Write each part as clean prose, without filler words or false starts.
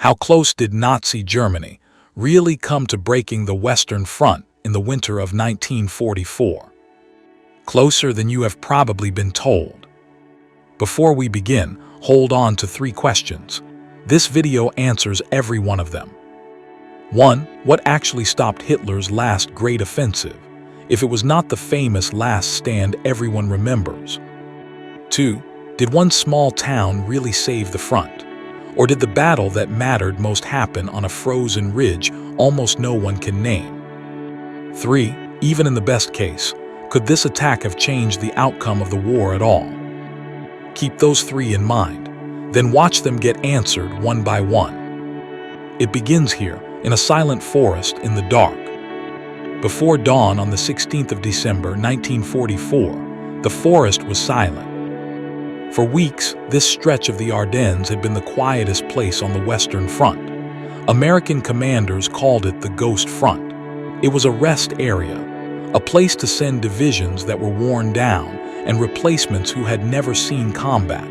How close did Nazi Germany really come to breaking the Western Front in the winter of 1944? Closer than you have probably been told. Before we begin, hold on to 3 questions. This video answers every one of them. 1. What actually stopped Hitler's last great offensive, if it was not the famous last stand everyone remembers? 2. Did one small town really save the front? Or did the battle that mattered most happen on a frozen ridge almost no one can name? 3. Even in the best case, could this attack have changed the outcome of the war at all? Keep those 3 in mind, then watch them get answered one by one. It begins here, in a silent forest in the dark. Before dawn on the 16th of December 1944, the forest was silent. For weeks, this stretch of the Ardennes had been the quietest place on the Western Front. American commanders called it the Ghost Front. It was a rest area, a place to send divisions that were worn down and replacements who had never seen combat.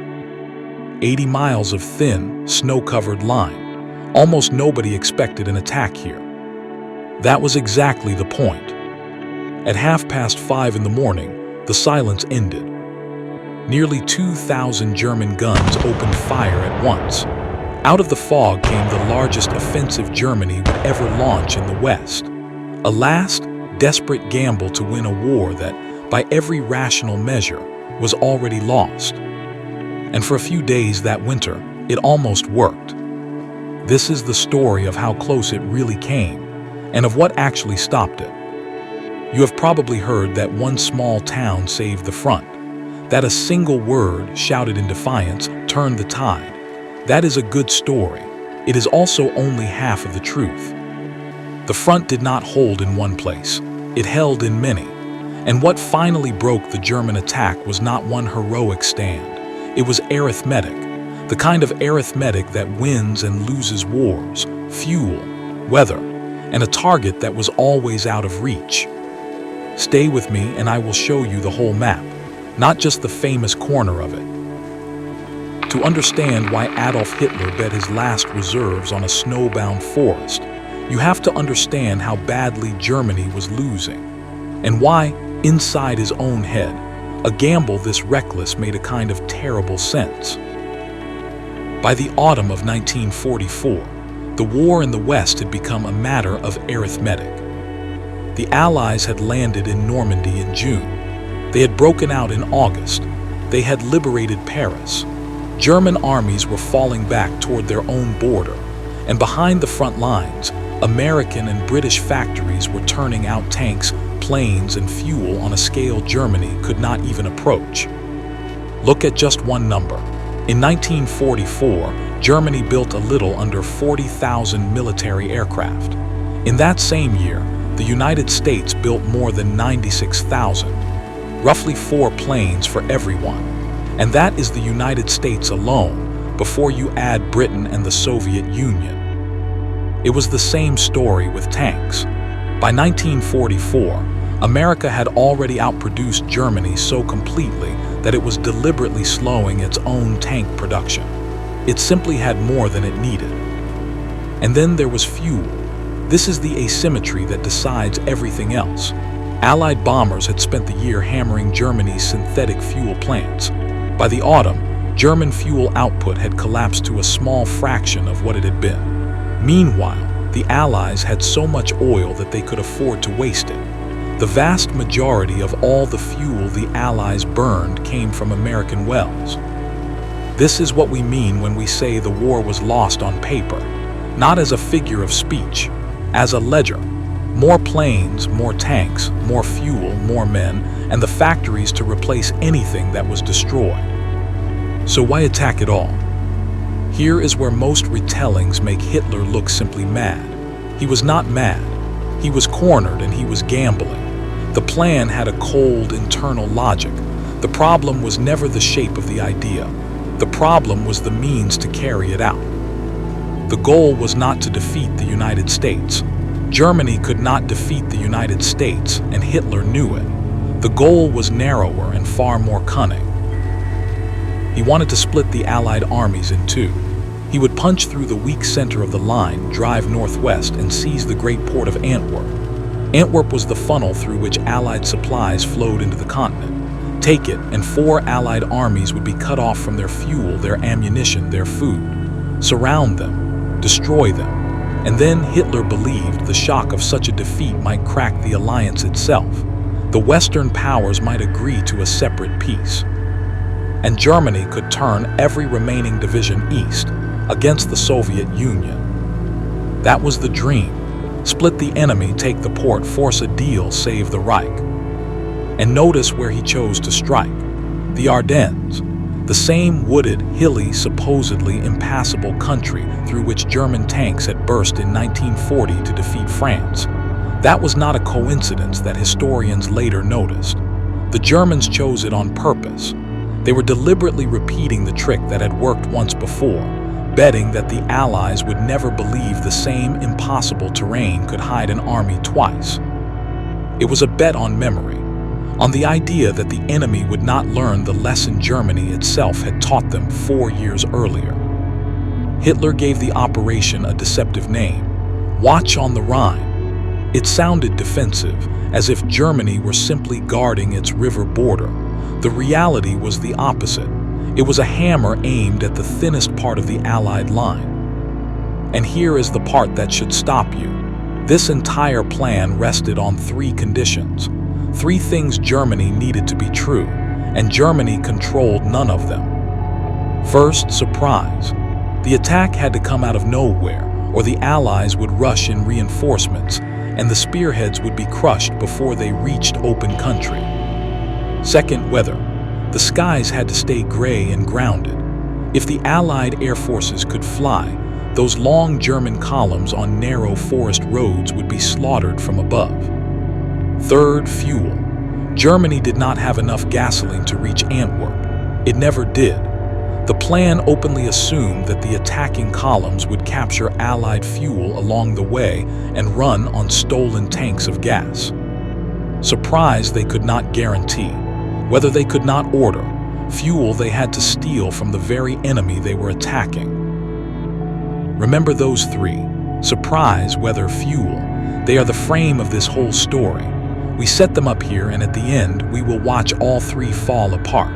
80 miles of thin, snow-covered line. Almost nobody expected an attack here. That was exactly the point. At 5:30 in the morning, the silence ended. Nearly 2,000 German guns opened fire at once. Out of the fog came the largest offensive Germany would ever launch in the West. A last, desperate gamble to win a war that, by every rational measure, was already lost. And for a few days that winter, it almost worked. This is the story of how close it really came, and of what actually stopped it. You have probably heard that one small town saved the front, that a single word shouted in defiance turned the tide. That is a good story. It is also only half of the truth. The front did not hold in one place. It held in many. And what finally broke the German attack was not one heroic stand. It was arithmetic. The kind of arithmetic that wins and loses wars, fuel, weather, and a target that was always out of reach. Stay with me and I will show you the whole map, not just the famous corner of it. To understand why Adolf Hitler bet his last reserves on a snowbound forest, you have to understand how badly Germany was losing, and why, inside his own head, a gamble this reckless made a kind of terrible sense. By the autumn of 1944, the war in the West had become a matter of arithmetic. The Allies had landed in Normandy in June. They had broken out in August. They had liberated Paris. German armies were falling back toward their own border, and behind the front lines, American and British factories were turning out tanks, planes, and fuel on a scale Germany could not even approach. Look at just one number. In 1944, Germany built a little under 40,000 military aircraft. In that same year, the United States built more than 96,000, roughly 4 planes for everyone. And that is the United States alone, before you add Britain and the Soviet Union. It was the same story with tanks. By 1944, America had already outproduced Germany so completely that it was deliberately slowing its own tank production. It simply had more than it needed. And then there was fuel. This is the asymmetry that decides everything else. Allied bombers had spent the year hammering Germany's synthetic fuel plants. By the autumn, German fuel output had collapsed to a small fraction of what it had been. Meanwhile, the Allies had so much oil that they could afford to waste it. The vast majority of all the fuel the Allies burned came from American wells. This is what we mean when we say the war was lost on paper, not as a figure of speech, as a ledger. More planes, more tanks, more fuel, more men, and the factories to replace anything that was destroyed. So why attack it all? Here is where most retellings make Hitler look simply mad. He was not mad. He was cornered and he was gambling. The plan had a cold internal logic. The problem was never the shape of the idea. The problem was the means to carry it out. The goal was not to defeat the United States. Germany could not defeat the United States, and Hitler knew it. The goal was narrower and far more cunning. He wanted to split the Allied armies in two. He would punch through the weak center of the line, drive northwest, and seize the great port of Antwerp. Antwerp was the funnel through which Allied supplies flowed into the continent. Take it, and 4 Allied armies would be cut off from their fuel, their ammunition, their food. Surround them, destroy them, and then Hitler believed the shock of such a defeat might crack the alliance itself. The Western powers might agree to a separate peace, and Germany could turn every remaining division east against the Soviet Union. That was the dream. Split the enemy, take the port, force a deal, save the Reich. And notice where he chose to strike. The Ardennes, the same wooded, hilly, supposedly impassable country through which German tanks had burst in 1940 to defeat France. That was not a coincidence that historians later noticed. The Germans chose it on purpose. They were deliberately repeating the trick that had worked once before, betting that the Allies would never believe the same impossible terrain could hide an army twice. It was a bet on memory, on the idea that the enemy would not learn the lesson Germany itself had taught them 4 years earlier. Hitler gave the operation a deceptive name, Watch on the Rhine. It sounded defensive, as if Germany were simply guarding its river border. The reality was the opposite. It was a hammer aimed at the thinnest part of the Allied line. And here is the part that should stop you. This entire plan rested on 3 conditions. 3 things Germany needed to be true, and Germany controlled none of them. First, surprise. The attack had to come out of nowhere, or the Allies would rush in reinforcements, and the spearheads would be crushed before they reached open country. Second, weather. The skies had to stay gray and grounded. If the Allied air forces could fly, those long German columns on narrow forest roads would be slaughtered from above. Third, fuel. Germany did not have enough gasoline to reach Antwerp. It never did. The plan openly assumed that the attacking columns would capture Allied fuel along the way and run on stolen tanks of gas. Surprise they could not guarantee. Whether they could not order, fuel they had to steal from the very enemy they were attacking. Remember those 3. Surprise, weather, fuel. They are the frame of this whole story. We set them up here, and at the end, we will watch all 3 fall apart.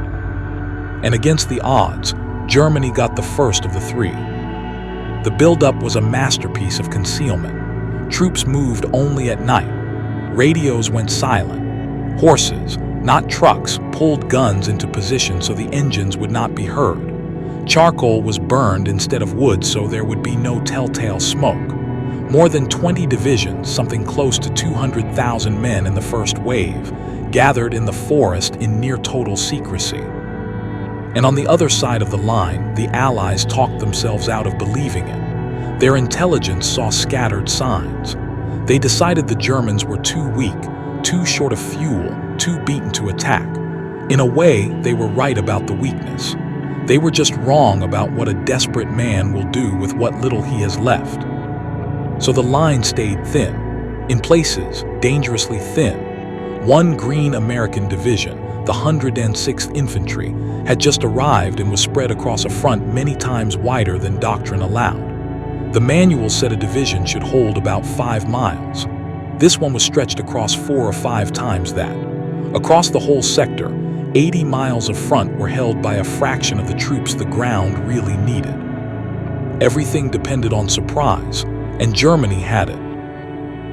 And against the odds, Germany got the first of the 3. The buildup was a masterpiece of concealment. Troops moved only at night. Radios went silent. Horses, not trucks, pulled guns into position so the engines would not be heard. Charcoal was burned instead of wood so there would be no telltale smoke. More than 20 divisions, something close to 200,000 men in the first wave, gathered in the forest in near total secrecy. And on the other side of the line, the Allies talked themselves out of believing it. Their intelligence saw scattered signs. They decided the Germans were too weak, too short of fuel, too beaten to attack. In a way, they were right about the weakness. They were just wrong about what a desperate man will do with what little he has left. So the line stayed thin, in places dangerously thin. One green American division, the 106th Infantry, had just arrived and was spread across a front many times wider than doctrine allowed. The manual said a division should hold about 5 miles. This one was stretched across 4 or 5 times that. Across the whole sector, 80 miles of front were held by a fraction of the troops the ground really needed. Everything depended on surprise, and Germany had it.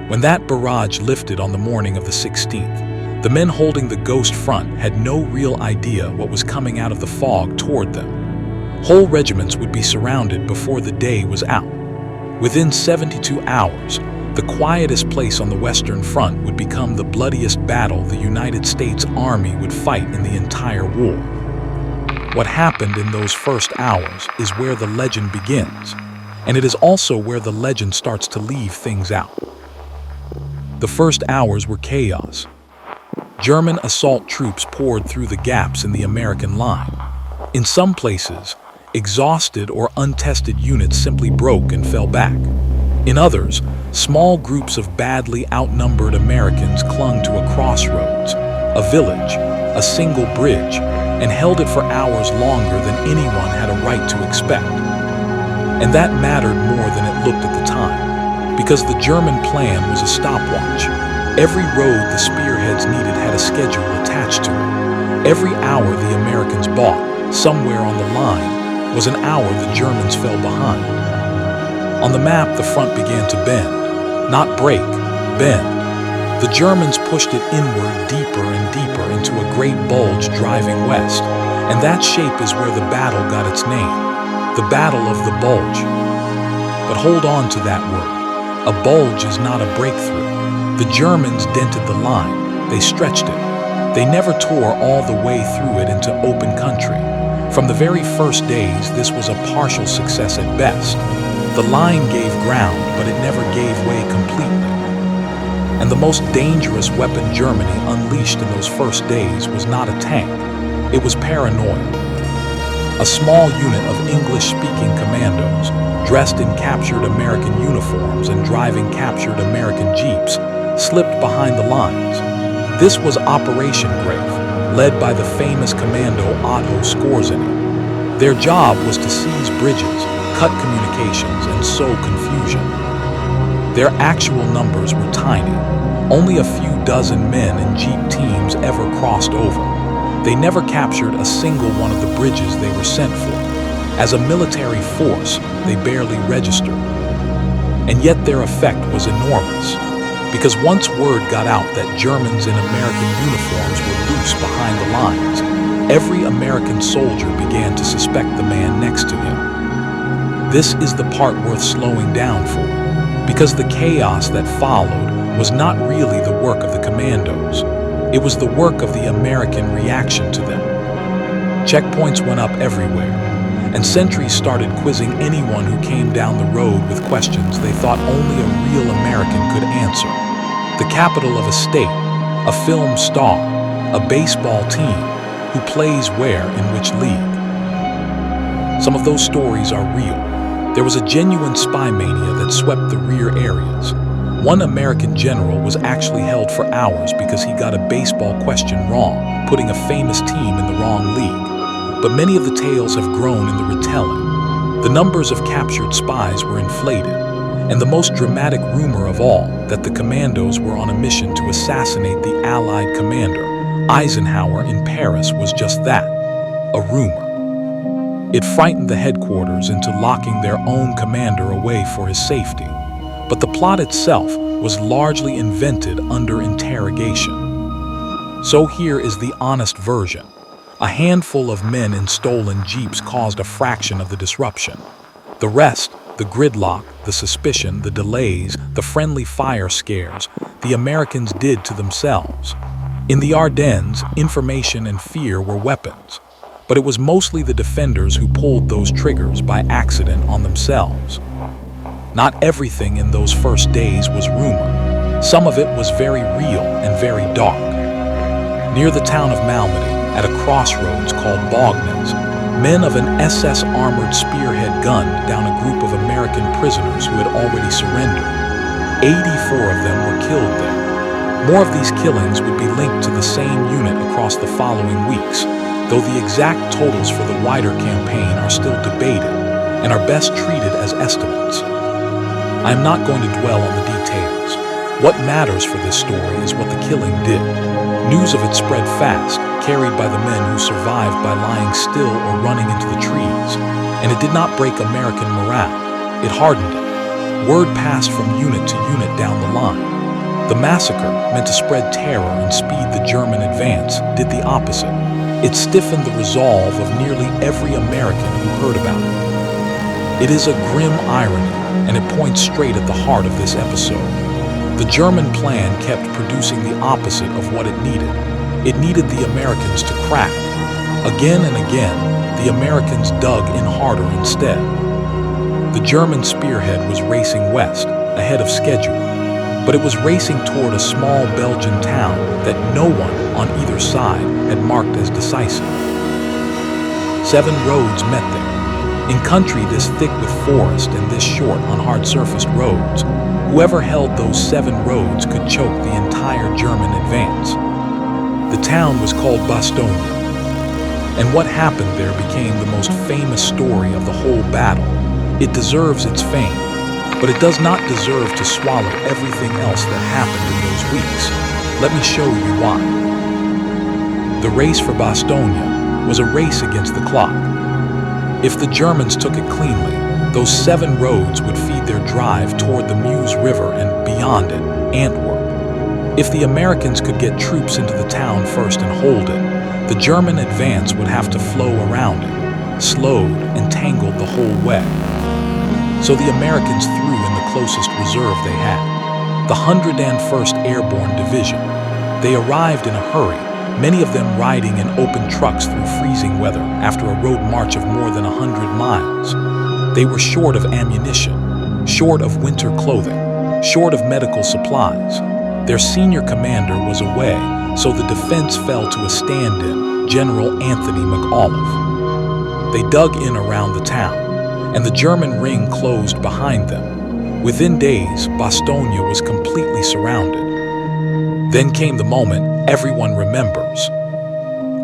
When that barrage lifted on the morning of the 16th, the men holding the ghost front had no real idea what was coming out of the fog toward them. Whole regiments would be surrounded before the day was out. Within 72 hours, the quietest place on the Western Front would become the bloodiest battle the United States Army would fight in the entire war. What happened in those first hours is where the legend begins, and it is also where the legend starts to leave things out. The first hours were chaos. German assault troops poured through the gaps in the American line. In some places, exhausted or untested units simply broke and fell back. In others, small groups of badly outnumbered Americans clung to a crossroads, a village, a single bridge, and held it for hours longer than anyone had a right to expect. And that mattered more than it looked at the time, because the German plan was a stopwatch. Every road the spearheads needed had a schedule attached to it. Every hour the Americans bought, somewhere on the line, was an hour the Germans fell behind. On the map, the front began to bend, not break, bend. The Germans pushed it inward deeper and deeper into a great bulge driving west, and that shape is where the battle got its name, the Battle of the Bulge. But hold on to that word. A bulge is not a breakthrough. The Germans dented the line. They stretched it. They never tore all the way through it into open country. From the very first days, this was a partial success at best. The line gave ground, but it never gave way completely. And the most dangerous weapon Germany unleashed in those first days was not a tank. It was paranoia. A small unit of English-speaking commandos, dressed in captured American uniforms and driving captured American jeeps, slipped behind the lines. This was Operation Grave, led by the famous commando Otto Skorzeny. Their job was to seize bridges, cut communications, and sow confusion. Their actual numbers were tiny. Only a few dozen men and jeep teams ever crossed over. They never captured a single one of the bridges they were sent for. As a military force, they barely registered. And yet their effect was enormous, because once word got out that Germans in American uniforms were loose behind the lines, every American soldier began to suspect the man next to him. This is the part worth slowing down for, because the chaos that followed was not really the work of the commandos. It was the work of the American reaction to them. Checkpoints went up everywhere, and sentries started quizzing anyone who came down the road with questions they thought only a real American could answer. The capital of a state, a film star, a baseball team, who plays where in which league. Some of those stories are real. There was a genuine spy mania that swept the rear areas. One American general was actually held for hours because he got a baseball question wrong, putting a famous team in the wrong league. But many of the tales have grown in the retelling. The numbers of captured spies were inflated, and the most dramatic rumor of all, that the commandos were on a mission to assassinate the Allied commander, Eisenhower, in Paris, was just that, a rumor. It frightened the headquarters into locking their own commander away for his safety. But the plot itself was largely invented under interrogation. So here is the honest version. A handful of men in stolen jeeps caused a fraction of the disruption. The rest, the gridlock, the suspicion, the delays, the friendly fire scares, the Americans did to themselves. In the Ardennes, information and fear were weapons. But it was mostly the defenders who pulled those triggers by accident on themselves. Not everything in those first days was rumor. Some of it was very real and very dark. Near the town of Malmedy, at a crossroads called Bognes, men of an SS armored spearhead gunned down a group of American prisoners who had already surrendered. 84 of them were killed there. More of these killings would be linked to the same unit across the following weeks, though the exact totals for the wider campaign are still debated and are best treated as estimates. I am not going to dwell on the details. What matters for this story is what the killing did. News of it spread fast, carried by the men who survived by lying still or running into the trees. And it did not break American morale. It hardened it. Word passed from unit to unit down the line. The massacre, meant to spread terror and speed the German advance, did the opposite. It stiffened the resolve of nearly every American who heard about it. It is a grim irony, and it points straight at the heart of this episode. The German plan kept producing the opposite of what it needed. It needed the Americans to crack. Again and again, the Americans dug in harder instead. The German spearhead was racing west, ahead of schedule, but it was racing toward a small Belgian town that no one on either side had marked as decisive. 7 roads met there. In country this thick with forest and this short on hard-surfaced roads, whoever held those 7 roads could choke the entire German advance. The town was called Bastogne, and what happened there became the most famous story of the whole battle. It deserves its fame, but it does not deserve to swallow everything else that happened in those weeks. Let me show you why. The race for Bastogne was a race against the clock. If the Germans took it cleanly, those 7 roads would feed their drive toward the Meuse River and beyond it, Antwerp. If the Americans could get troops into the town first and hold it, the German advance would have to flow around it, slowed and tangled the whole way. So the Americans threw in the closest reserve they had, the 101st Airborne Division. They arrived in a hurry, many of them riding in open trucks through freezing weather after a road march of more than 100 miles. They were short of ammunition, short of winter clothing, short of medical supplies. Their senior commander was away, so the defense fell to a stand-in, General Anthony McAuliffe. They dug in around the town, and the German ring closed behind them. Within days, Bastogne was completely surrounded. Then came the moment everyone remembers.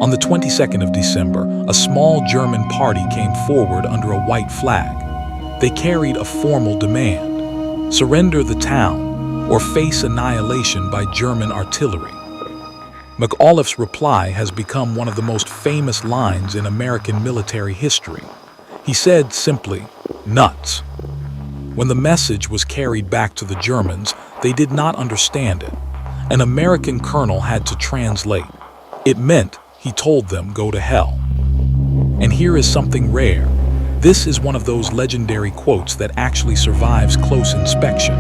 On the 22nd of December, a small German party came forward under a white flag. They carried a formal demand: surrender the town or face annihilation by German artillery. McAuliffe's reply has become one of the most famous lines in American military history. He said simply, "Nuts." When the message was carried back to the Germans, they did not understand it. An American colonel had to translate. It meant, he told them, go to hell. And here is something rare. This is one of those legendary quotes that actually survives close inspection.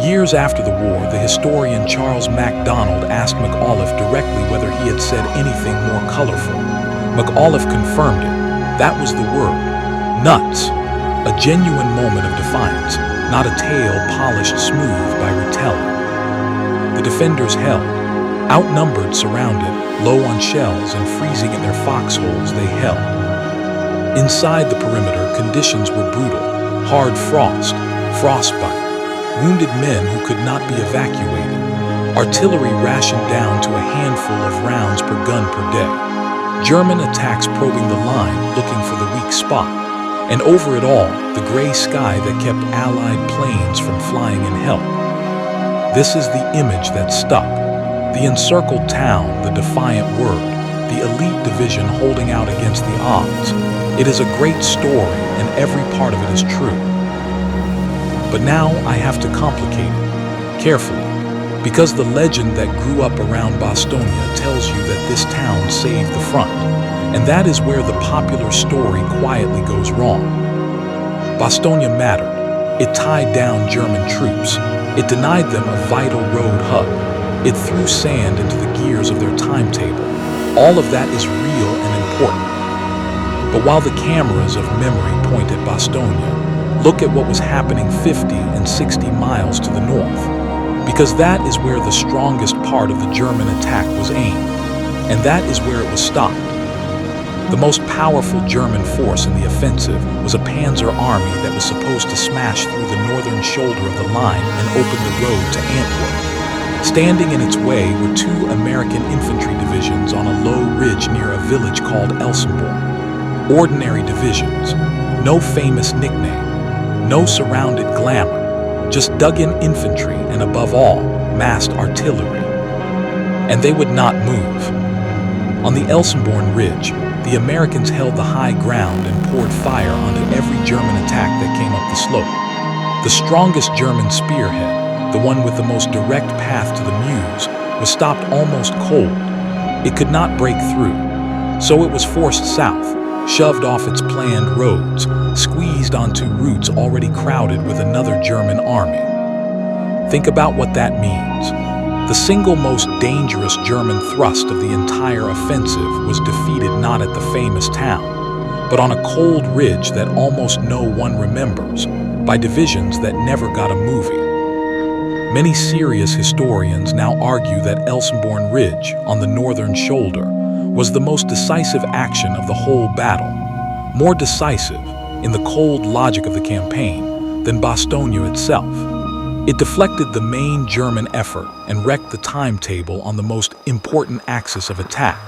Years after the war, the historian Charles MacDonald asked McAuliffe directly whether he had said anything more colorful. McAuliffe confirmed it. That was the word. Nuts. A genuine moment of defiance, not a tale polished smooth by retelling. The defenders held. Outnumbered, surrounded, low on shells and freezing in their foxholes, they held. Inside the perimeter, conditions were brutal. Hard frost, frostbite, wounded men who could not be evacuated. Artillery rationed down to a handful of rounds per gun per day. German attacks probing the line, looking for the weak spot. And over it all, the gray sky that kept Allied planes from flying in help. This is the image that stuck. The encircled town, the defiant word, the elite division holding out against the odds. It is a great story, and every part of it is true. But now I have to complicate it, carefully, because the legend that grew up around Bastogne tells you that this town saved the front, and that is where the popular story quietly goes wrong. Bastogne mattered. It tied down German troops. It denied them a vital road hub. It threw sand into the gears of their timetable. All of that is real and important. But while the cameras of memory point at Bastogne, look at what was happening 50 and 60 miles to the north, because that is where the strongest part of the German attack was aimed, and that is where it was stopped. The most powerful German force in the offensive was a panzer army that was supposed to smash through the northern shoulder of the line and open the road to Antwerp. Standing in its way were 2 American infantry divisions on a low ridge near a village called Elsenborn. Ordinary divisions, no famous nickname, no surrounded glamour, just dug-in infantry and, above all, massed artillery. And they would not move. On the Elsenborn Ridge, the Americans held the high ground and poured fire onto every German attack that came up the slope. The strongest German spearhead, the one with the most direct path to the Meuse, was stopped almost cold. It could not break through, so it was forced south, shoved off its planned roads, squeezed onto routes already crowded with another German army. Think about what that means. The single most dangerous German thrust of the entire offensive was defeated not at the famous town, but on a cold ridge that almost no one remembers, by divisions that never got a movie. Many serious historians now argue that Elsenborn Ridge, on the northern shoulder, was the most decisive action of the whole battle, more decisive, in the cold logic of the campaign, than Bastogne itself. It deflected the main German effort and wrecked the timetable on the most important axis of attack.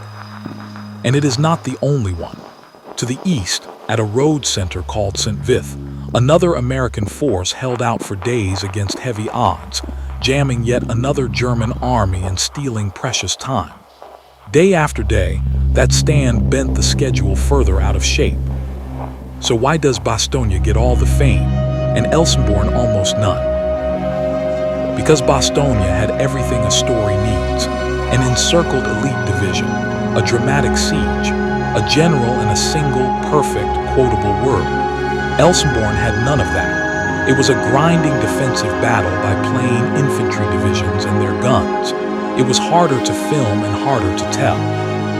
And it is not the only one. To the east, at a road center called St. Vith, Another American force held out for days against heavy odds, jamming yet another German army and stealing precious time. Day after day, that stand bent the schedule further out of shape. So why does Bastogne get all the fame and Elsenborn almost none? Because Bastogne had everything a story needs: an encircled elite division, a dramatic siege, a general and a single, perfect, quotable word. Elsenborn had none of that. It was a grinding defensive battle by plain infantry divisions and their guns. It was harder to film and harder to tell.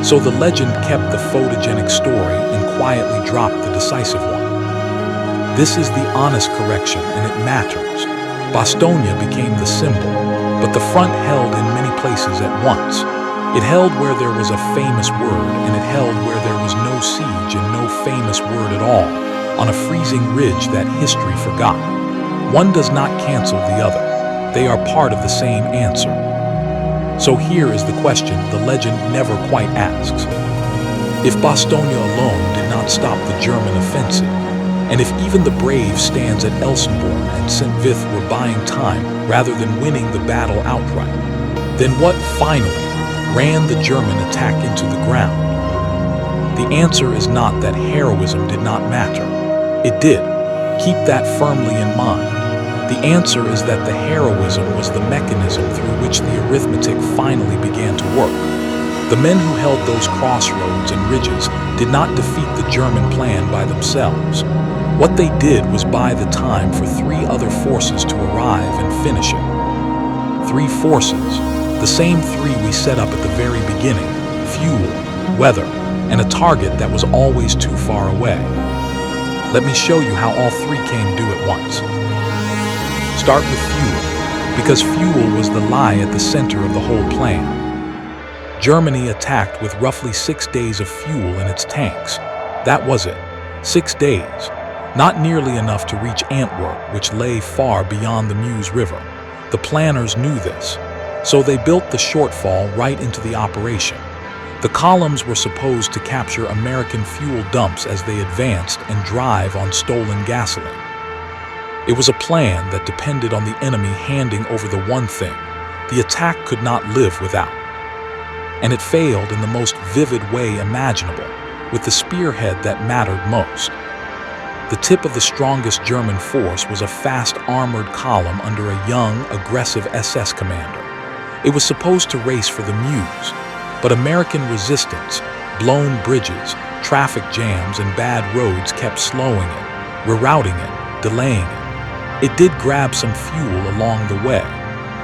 So the legend kept the photogenic story and quietly dropped the decisive one. This is the honest correction, and it matters. Bastogne became the symbol, but the front held in many places at once. It held where there was a famous word, and it held where there was no siege and no famous word at all, on a freezing ridge that history forgot. One does not cancel the other. They are part of the same answer. So here is the question the legend never quite asks. If Bastogne alone did not stop the German offensive, and if even the brave stands at Elsenborn and St. Vith were buying time rather than winning the battle outright, then what finally ran the German attack into the ground? The answer is not that heroism did not matter. It did. Keep that firmly in mind. The answer is that the heroism was the mechanism through which the arithmetic finally began to work. The men who held those crossroads and ridges did not defeat the German plan by themselves. What they did was buy the time for 3 other forces to arrive and finish it. 3 forces, the same 3 we set up at the very beginning: fuel, weather, and a target that was always too far away. Let me show you how all 3 came due at once. Start with fuel, because fuel was the lie at the center of the whole plan. Germany attacked with roughly 6 days of fuel in its tanks. That was it. 6 days. Not nearly enough to reach Antwerp, which lay far beyond the Meuse River. The planners knew this, so they built the shortfall right into the operation. The columns were supposed to capture American fuel dumps as they advanced and drive on stolen gasoline. It was a plan that depended on the enemy handing over the one thing the attack could not live without. And it failed in the most vivid way imaginable, with the spearhead that mattered most. The tip of the strongest German force was a fast armored column under a young, aggressive SS commander. It was supposed to race for the Meuse, but American resistance, blown bridges, traffic jams, and bad roads kept slowing it, rerouting it, delaying it. It did grab some fuel along the way.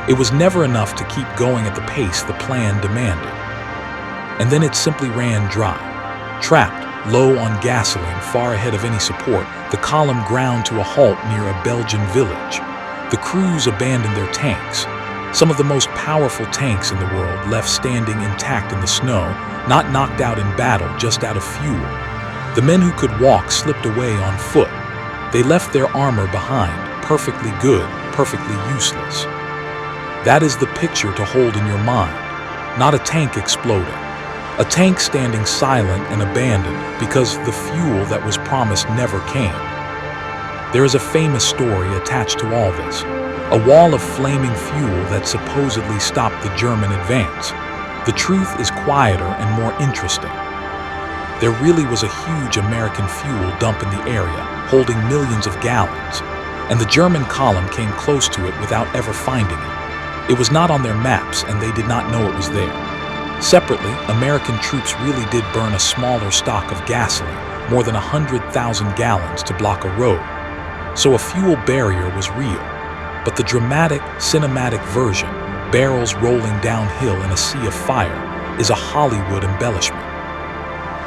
It was never enough to keep going at the pace the plan demanded. And then it simply ran dry. Trapped, low on gasoline, far ahead of any support, the column ground to a halt near a Belgian village. The crews abandoned their tanks. Some of the most powerful tanks in the world left standing intact in the snow, not knocked out in battle, just out of fuel. The men who could walk slipped away on foot. They left their armor behind, perfectly good, perfectly useless. That is the picture to hold in your mind, not a tank exploding. A tank standing silent and abandoned because the fuel that was promised never came. There is a famous story attached to all this. A wall of flaming fuel that supposedly stopped the German advance. The truth is quieter and more interesting. There really was a huge American fuel dump in the area, holding millions of gallons, and the German column came close to it without ever finding it. It was not on their maps, and they did not know it was there. Separately, American troops really did burn a smaller stock of gasoline, more than 100,000 gallons, to block a road. So a fuel barrier was real. But the dramatic, cinematic version, barrels rolling downhill in a sea of fire, is a Hollywood embellishment.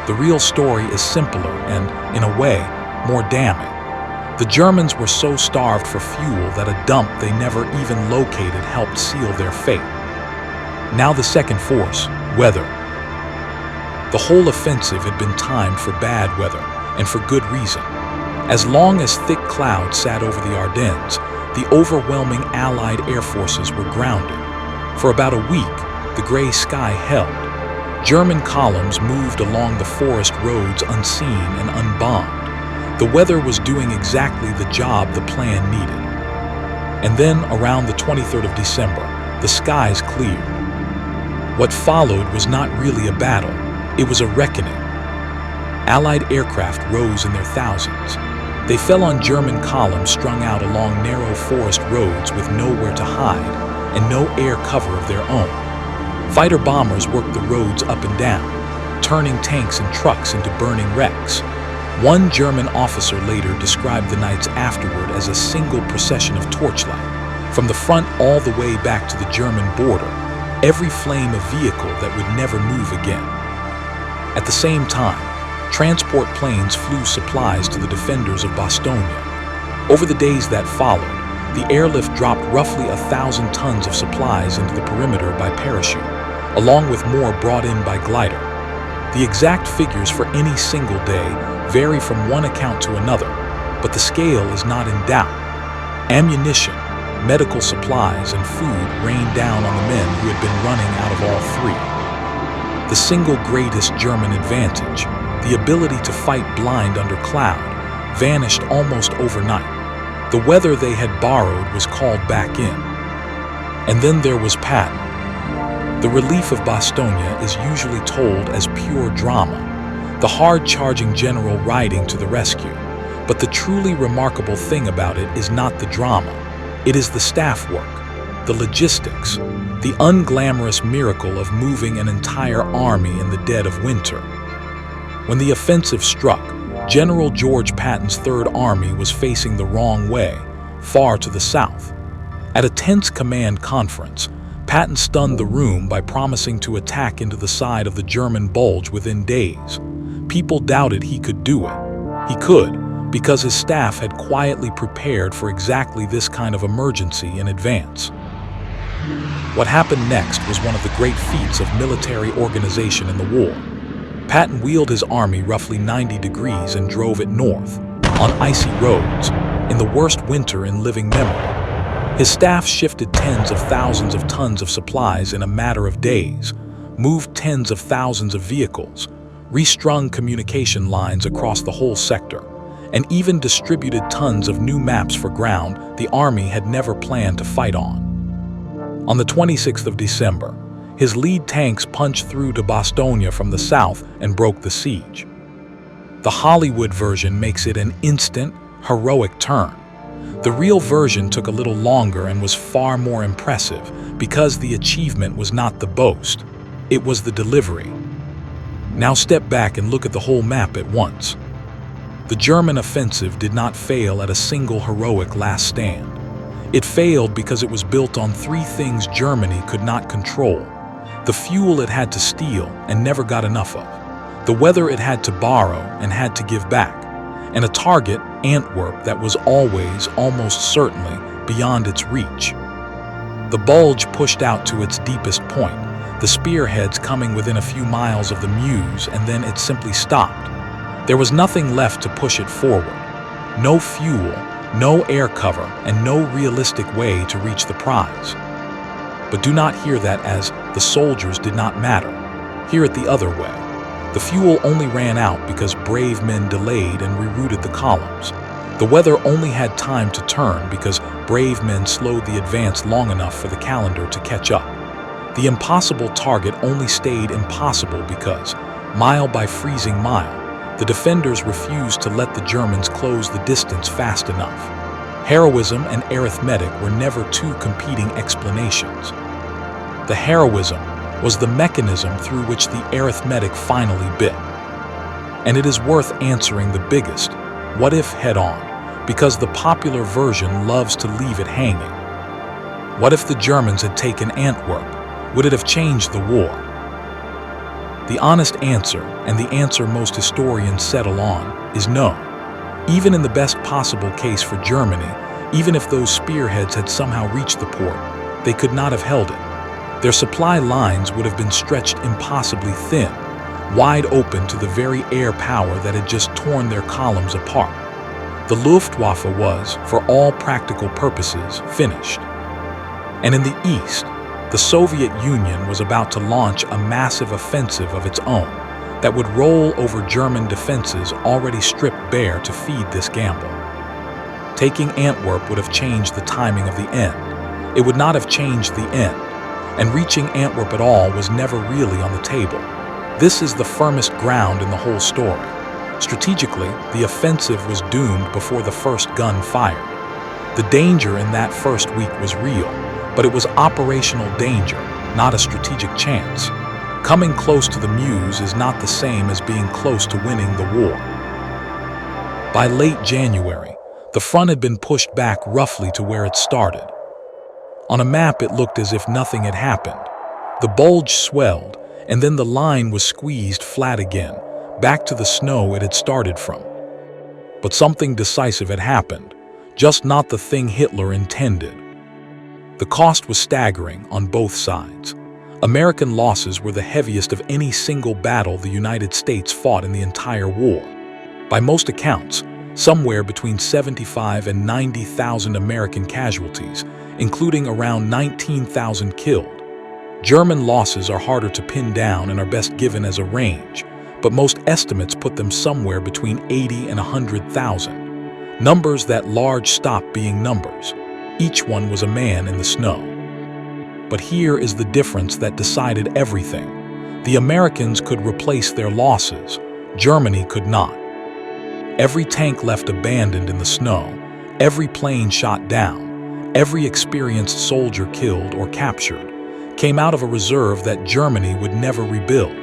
The real story is simpler and, in a way, more damning. The Germans were so starved for fuel that a dump they never even located helped seal their fate. Now the second force, weather. The whole offensive had been timed for bad weather, and for good reason. As long as thick clouds sat over the Ardennes, the overwhelming Allied air forces were grounded. For about a week, the gray sky held. German columns moved along the forest roads unseen and unbombed. The weather was doing exactly the job the plan needed. And then, around the 23rd of December, the skies cleared. What followed was not really a battle, it was a reckoning. Allied aircraft rose in their thousands. They fell on German columns strung out along narrow forest roads with nowhere to hide and no air cover of their own. Fighter bombers worked the roads up and down, turning tanks and trucks into burning wrecks. One German officer later described the nights afterward as a single procession of torchlight, from the front all the way back to the German border, every flame a vehicle that would never move again. At the same time, transport planes flew supplies to the defenders of Bastogne. Over the days that followed, the airlift dropped roughly 1,000 tons of supplies into the perimeter by parachute, along with more brought in by glider. The exact figures for any single day vary from one account to another, but the scale is not in doubt. Ammunition, medical supplies, and food rained down on the men who had been running out of all three. The single greatest German advantage, the ability to fight blind under cloud, vanished almost overnight. The weather they had borrowed was called back in. And then there was Patton. The relief of Bastogne is usually told as pure drama, the hard-charging general riding to the rescue. But the truly remarkable thing about it is not the drama. It is the staff work, the logistics, the unglamorous miracle of moving an entire army in the dead of winter. When the offensive struck, General George Patton's Third Army was facing the wrong way, far to the south. At a tense command conference, Patton stunned the room by promising to attack into the side of the German Bulge within days. People doubted he could do it. He could, because his staff had quietly prepared for exactly this kind of emergency in advance. What happened next was one of the great feats of military organization in the war. Patton wheeled his army roughly 90 degrees and drove it north, on icy roads, in the worst winter in living memory. His staff shifted tens of thousands of tons of supplies in a matter of days, moved tens of thousands of vehicles, restrung communication lines across the whole sector, and even distributed tons of new maps for ground the army had never planned to fight on. On the 26th of December, his lead tanks punched through to Bastogne from the south and broke the siege. The Hollywood version makes it an instant, heroic turn. The real version took a little longer and was far more impressive because the achievement was not the boast, it was the delivery. Now step back and look at the whole map at once. The German offensive did not fail at a single heroic last stand. It failed because it was built on three things Germany could not control: the fuel it had to steal and never got enough of, the weather it had to borrow and had to give back, and a target, Antwerp, that was always, almost certainly, beyond its reach. The Bulge pushed out to its deepest point, the spearheads coming within a few miles of the Meuse, and then it simply stopped. There was nothing left to push it forward. No fuel, no air cover, and no realistic way to reach the prize. But do not hear that as the soldiers did not matter. Hear it the other way. The fuel only ran out because brave men delayed and rerouted the columns. The weather only had time to turn because brave men slowed the advance long enough for the calendar to catch up. The impossible target only stayed impossible because, mile by freezing mile, the defenders refused to let the Germans close the distance fast enough. Heroism and arithmetic were never two competing explanations. The heroism was the mechanism through which the arithmetic finally bit. And it is worth answering the biggest, what if head-on, because the popular version loves to leave it hanging. What if the Germans had taken Antwerp? Would it have changed the war? The honest answer, and the answer most historians settle on, is no. Even in the best possible case for Germany, even if those spearheads had somehow reached the port, they could not have held it. Their supply lines would have been stretched impossibly thin, wide open to the very air power that had just torn their columns apart. The Luftwaffe was, for all practical purposes, finished. And in the east, the Soviet Union was about to launch a massive offensive of its own, that would roll over German defenses already stripped bare to feed this gamble. Taking Antwerp would have changed the timing of the end. It would not have changed the end, and reaching Antwerp at all was never really on the table. This is the firmest ground in the whole story. Strategically, the offensive was doomed before the first gun fired. The danger in that first week was real, but it was operational danger, not a strategic chance. Coming close to the Meuse is not the same as being close to winning the war. By late January, the front had been pushed back roughly to where it started. On a map, it looked as if nothing had happened. The Bulge swelled, and then the line was squeezed flat again, back to the snow it had started from. But something decisive had happened, just not the thing Hitler intended. The cost was staggering on both sides. American losses were the heaviest of any single battle the United States fought in the entire war. By most accounts, somewhere between 75 and 90,000 American casualties, including around 19,000 killed. German losses are harder to pin down and are best given as a range, but most estimates put them somewhere between 80 and 100,000. Numbers that large stop being numbers. Each one was a man in the snow. But here is the difference that decided everything. The Americans could replace their losses. Germany could not. Every tank left abandoned in the snow, every plane shot down, every experienced soldier killed or captured, came out of a reserve that Germany would never rebuild.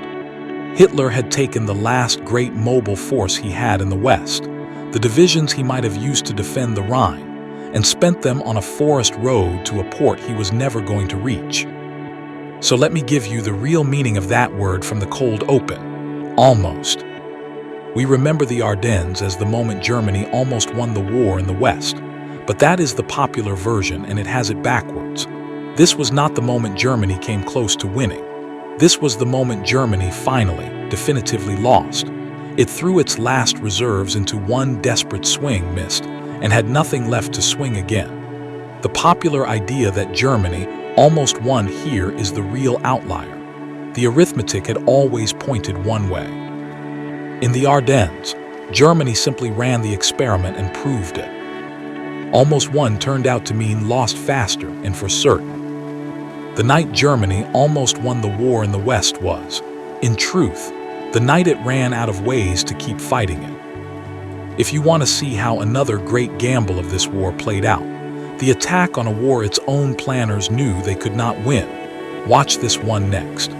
Hitler had taken the last great mobile force he had in the West, the divisions he might have used to defend the Rhine, and spent them on a forest road to a port he was never going to reach. So let me give you the real meaning of that word from the cold open: almost. We remember the Ardennes as the moment Germany almost won the war in the West, but that is the popular version and it has it backwards. This was not the moment Germany came close to winning. This was the moment Germany finally, definitively lost. It threw its last reserves into one desperate swing, missed, and had nothing left to swing again. The popular idea that Germany almost won here is the real outlier. The arithmetic had always pointed one way. In the Ardennes, Germany simply ran the experiment and proved it. Almost won turned out to mean lost faster and for certain. The night Germany almost won the war in the West was, in truth, the night it ran out of ways to keep fighting it. If you want to see how another great gamble of this war played out, the attack on a war its own planners knew they could not win, watch this one next.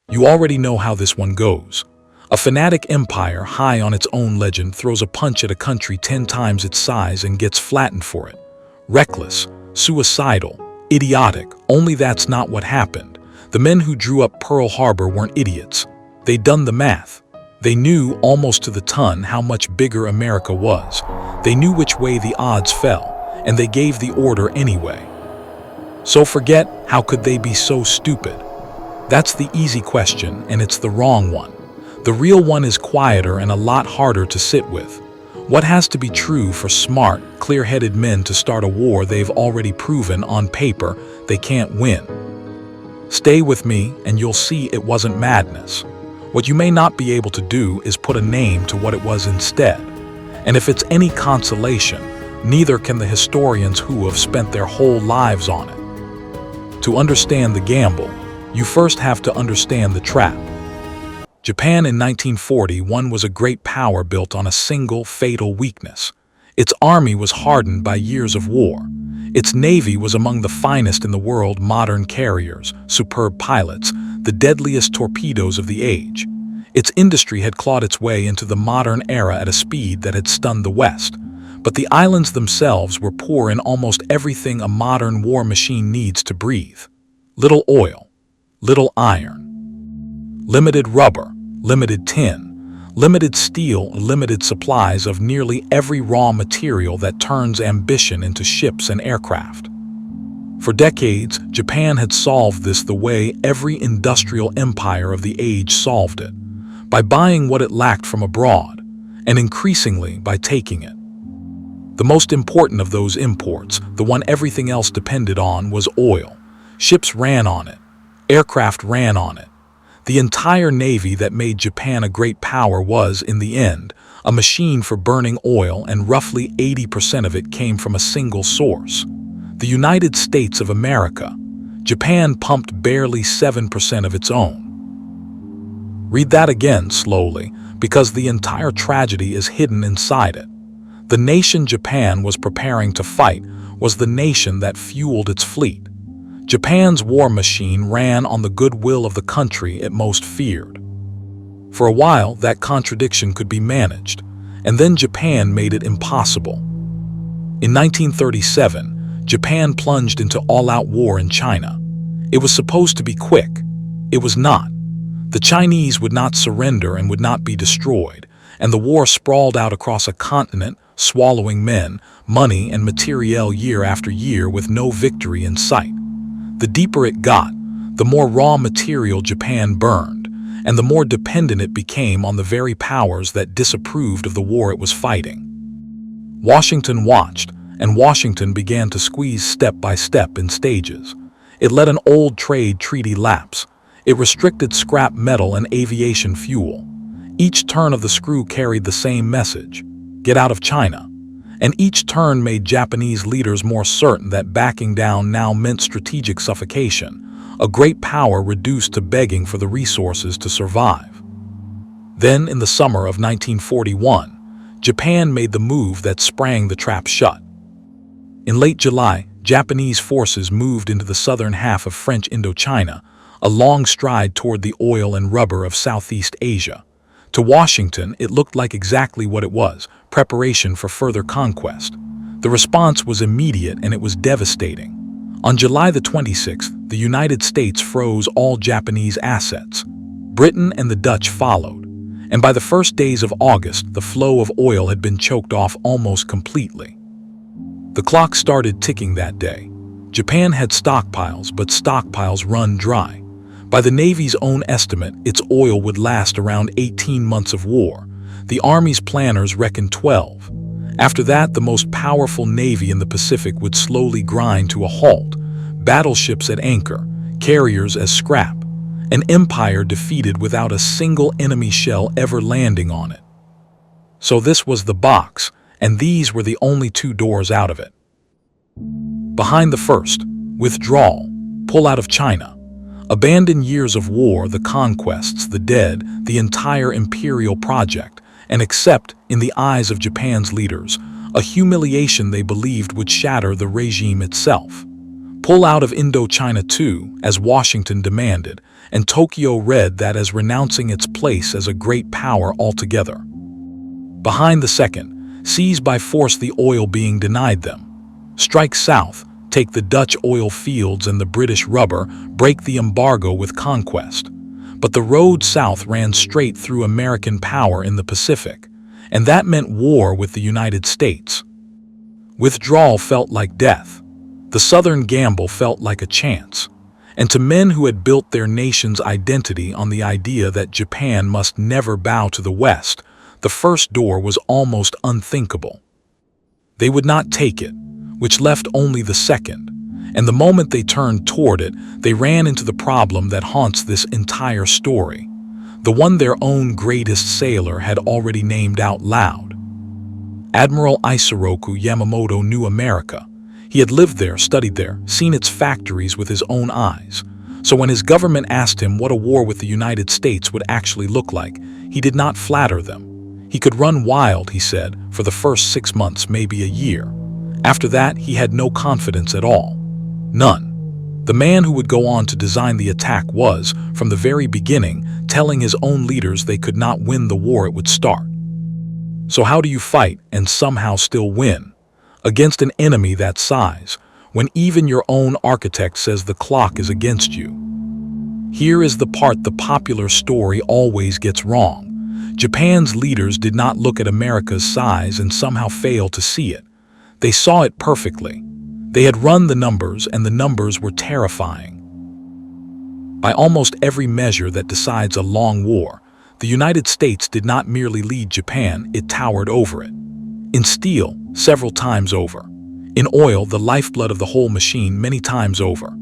You already know how this one goes. A fanatic empire high on its own legend throws a punch at a country 10 times its size and gets flattened for it. Reckless, suicidal, idiotic, only that's not what happened. The men who drew up Pearl Harbor weren't idiots. They'd done the math. They knew almost to the ton how much bigger America was. They knew which way the odds fell, and they gave the order anyway. So forget, how could they be so stupid? That's the easy question, and it's the wrong one. The real one is quieter and a lot harder to sit with. What has to be true for smart, clear-headed men to start a war they've already proven on paper they can't win? Stay with me and you'll see it wasn't madness. What you may not be able to do is put a name to what it was instead. And if it's any consolation, neither can the historians who have spent their whole lives on it. To understand the gamble, you first have to understand the trap. Japan in 1941 was a great power built on a single fatal weakness. Its army was hardened by years of war. Its navy was among the finest in the world: modern carriers, superb pilots, the deadliest torpedoes of the age. Its industry had clawed its way into the modern era at a speed that had stunned the West. But the islands themselves were poor in almost everything a modern war machine needs to breathe. Little oil, little iron, limited rubber, limited tin, limited steel, limited supplies of nearly every raw material that turns ambition into ships and aircraft. For decades, Japan had solved this the way every industrial empire of the age solved it, by buying what it lacked from abroad, and increasingly by taking it. The most important of those imports, the one everything else depended on, was oil. Ships ran on it. Aircraft ran on it. The entire navy that made Japan a great power was, in the end, a machine for burning oil, and roughly 80% of it came from a single source: the United States of America. Japan pumped barely 7% of its own. Read that again slowly, because the entire tragedy is hidden inside it. The nation Japan was preparing to fight was the nation that fueled its fleet. Japan's war machine ran on the goodwill of the country it most feared. For a while, that contradiction could be managed, and then Japan made it impossible. In 1937, Japan plunged into all-out war in China. It was supposed to be quick. It was not. The Chinese would not surrender and would not be destroyed, and the war sprawled out across a continent, swallowing men, money, and materiel year after year with no victory in sight. The deeper it got, the more raw material Japan burned, and the more dependent it became on the very powers that disapproved of the war it was fighting. Washington watched, and Washington began to squeeze step by step in stages. It let an old trade treaty lapse. It restricted scrap metal and aviation fuel. Each turn of the screw carried the same message: get out of China. And each turn made Japanese leaders more certain that backing down now meant strategic suffocation, a great power reduced to begging for the resources to survive. Then, in the summer of 1941, Japan made the move that sprang the trap shut. In late July, Japanese forces moved into the southern half of French Indochina, a long stride toward the oil and rubber of Southeast Asia. To Washington, it looked like exactly what it was: preparation for further conquest. The response was immediate, and it was devastating. On July the 26th, the United States froze all Japanese assets. Britain and the Dutch followed, and by the first days of August, the flow of oil had been choked off almost completely. The clock started ticking that day. Japan had stockpiles, but stockpiles run dry. By the Navy's own estimate, its oil would last around 18 months of war. The Army's planners reckoned 12. After that, the most powerful navy in the Pacific would slowly grind to a halt. Battleships at anchor, carriers as scrap, an empire defeated without a single enemy shell ever landing on it. So this was the box, and these were the only two doors out of it. Behind the first, withdrawal, pull out of China. Abandon years of war, the conquests, the dead, the entire imperial project, and accept, in the eyes of Japan's leaders, a humiliation they believed would shatter the regime itself. Pull out of Indochina too, as Washington demanded, and Tokyo read that as renouncing its place as a great power altogether. Behind the second, seize by force the oil being denied them. Strike south, take the Dutch oil fields and the British rubber, break the embargo with conquest. But the road south ran straight through American power in the Pacific, and that meant war with the United States. Withdrawal felt like death. The Southern gamble felt like a chance. And to men who had built their nation's identity on the idea that Japan must never bow to the West, the first door was almost unthinkable. They would not take it, which left only the second, and the moment they turned toward it, they ran into the problem that haunts this entire story, the one their own greatest sailor had already named out loud. Admiral Isoroku Yamamoto knew America. He had lived there, studied there, seen its factories with his own eyes. So when his government asked him what a war with the United States would actually look like, he did not flatter them. He could run wild, he said, for the first 6 months, maybe a year. After that, he had no confidence at all. None. The man who would go on to design the attack was, from the very beginning, telling his own leaders they could not win the war it would start. So how do you fight and somehow still win? Against an enemy that size, when even your own architect says the clock is against you? Here is the part the popular story always gets wrong. Japan's leaders did not look at America's size and somehow fail to see it. They saw it perfectly. They had run the numbers, and the numbers were terrifying. By almost every measure that decides a long war, the United States did not merely lead Japan, it towered over it. In steel, several times over. In oil, the lifeblood of the whole machine, many times over.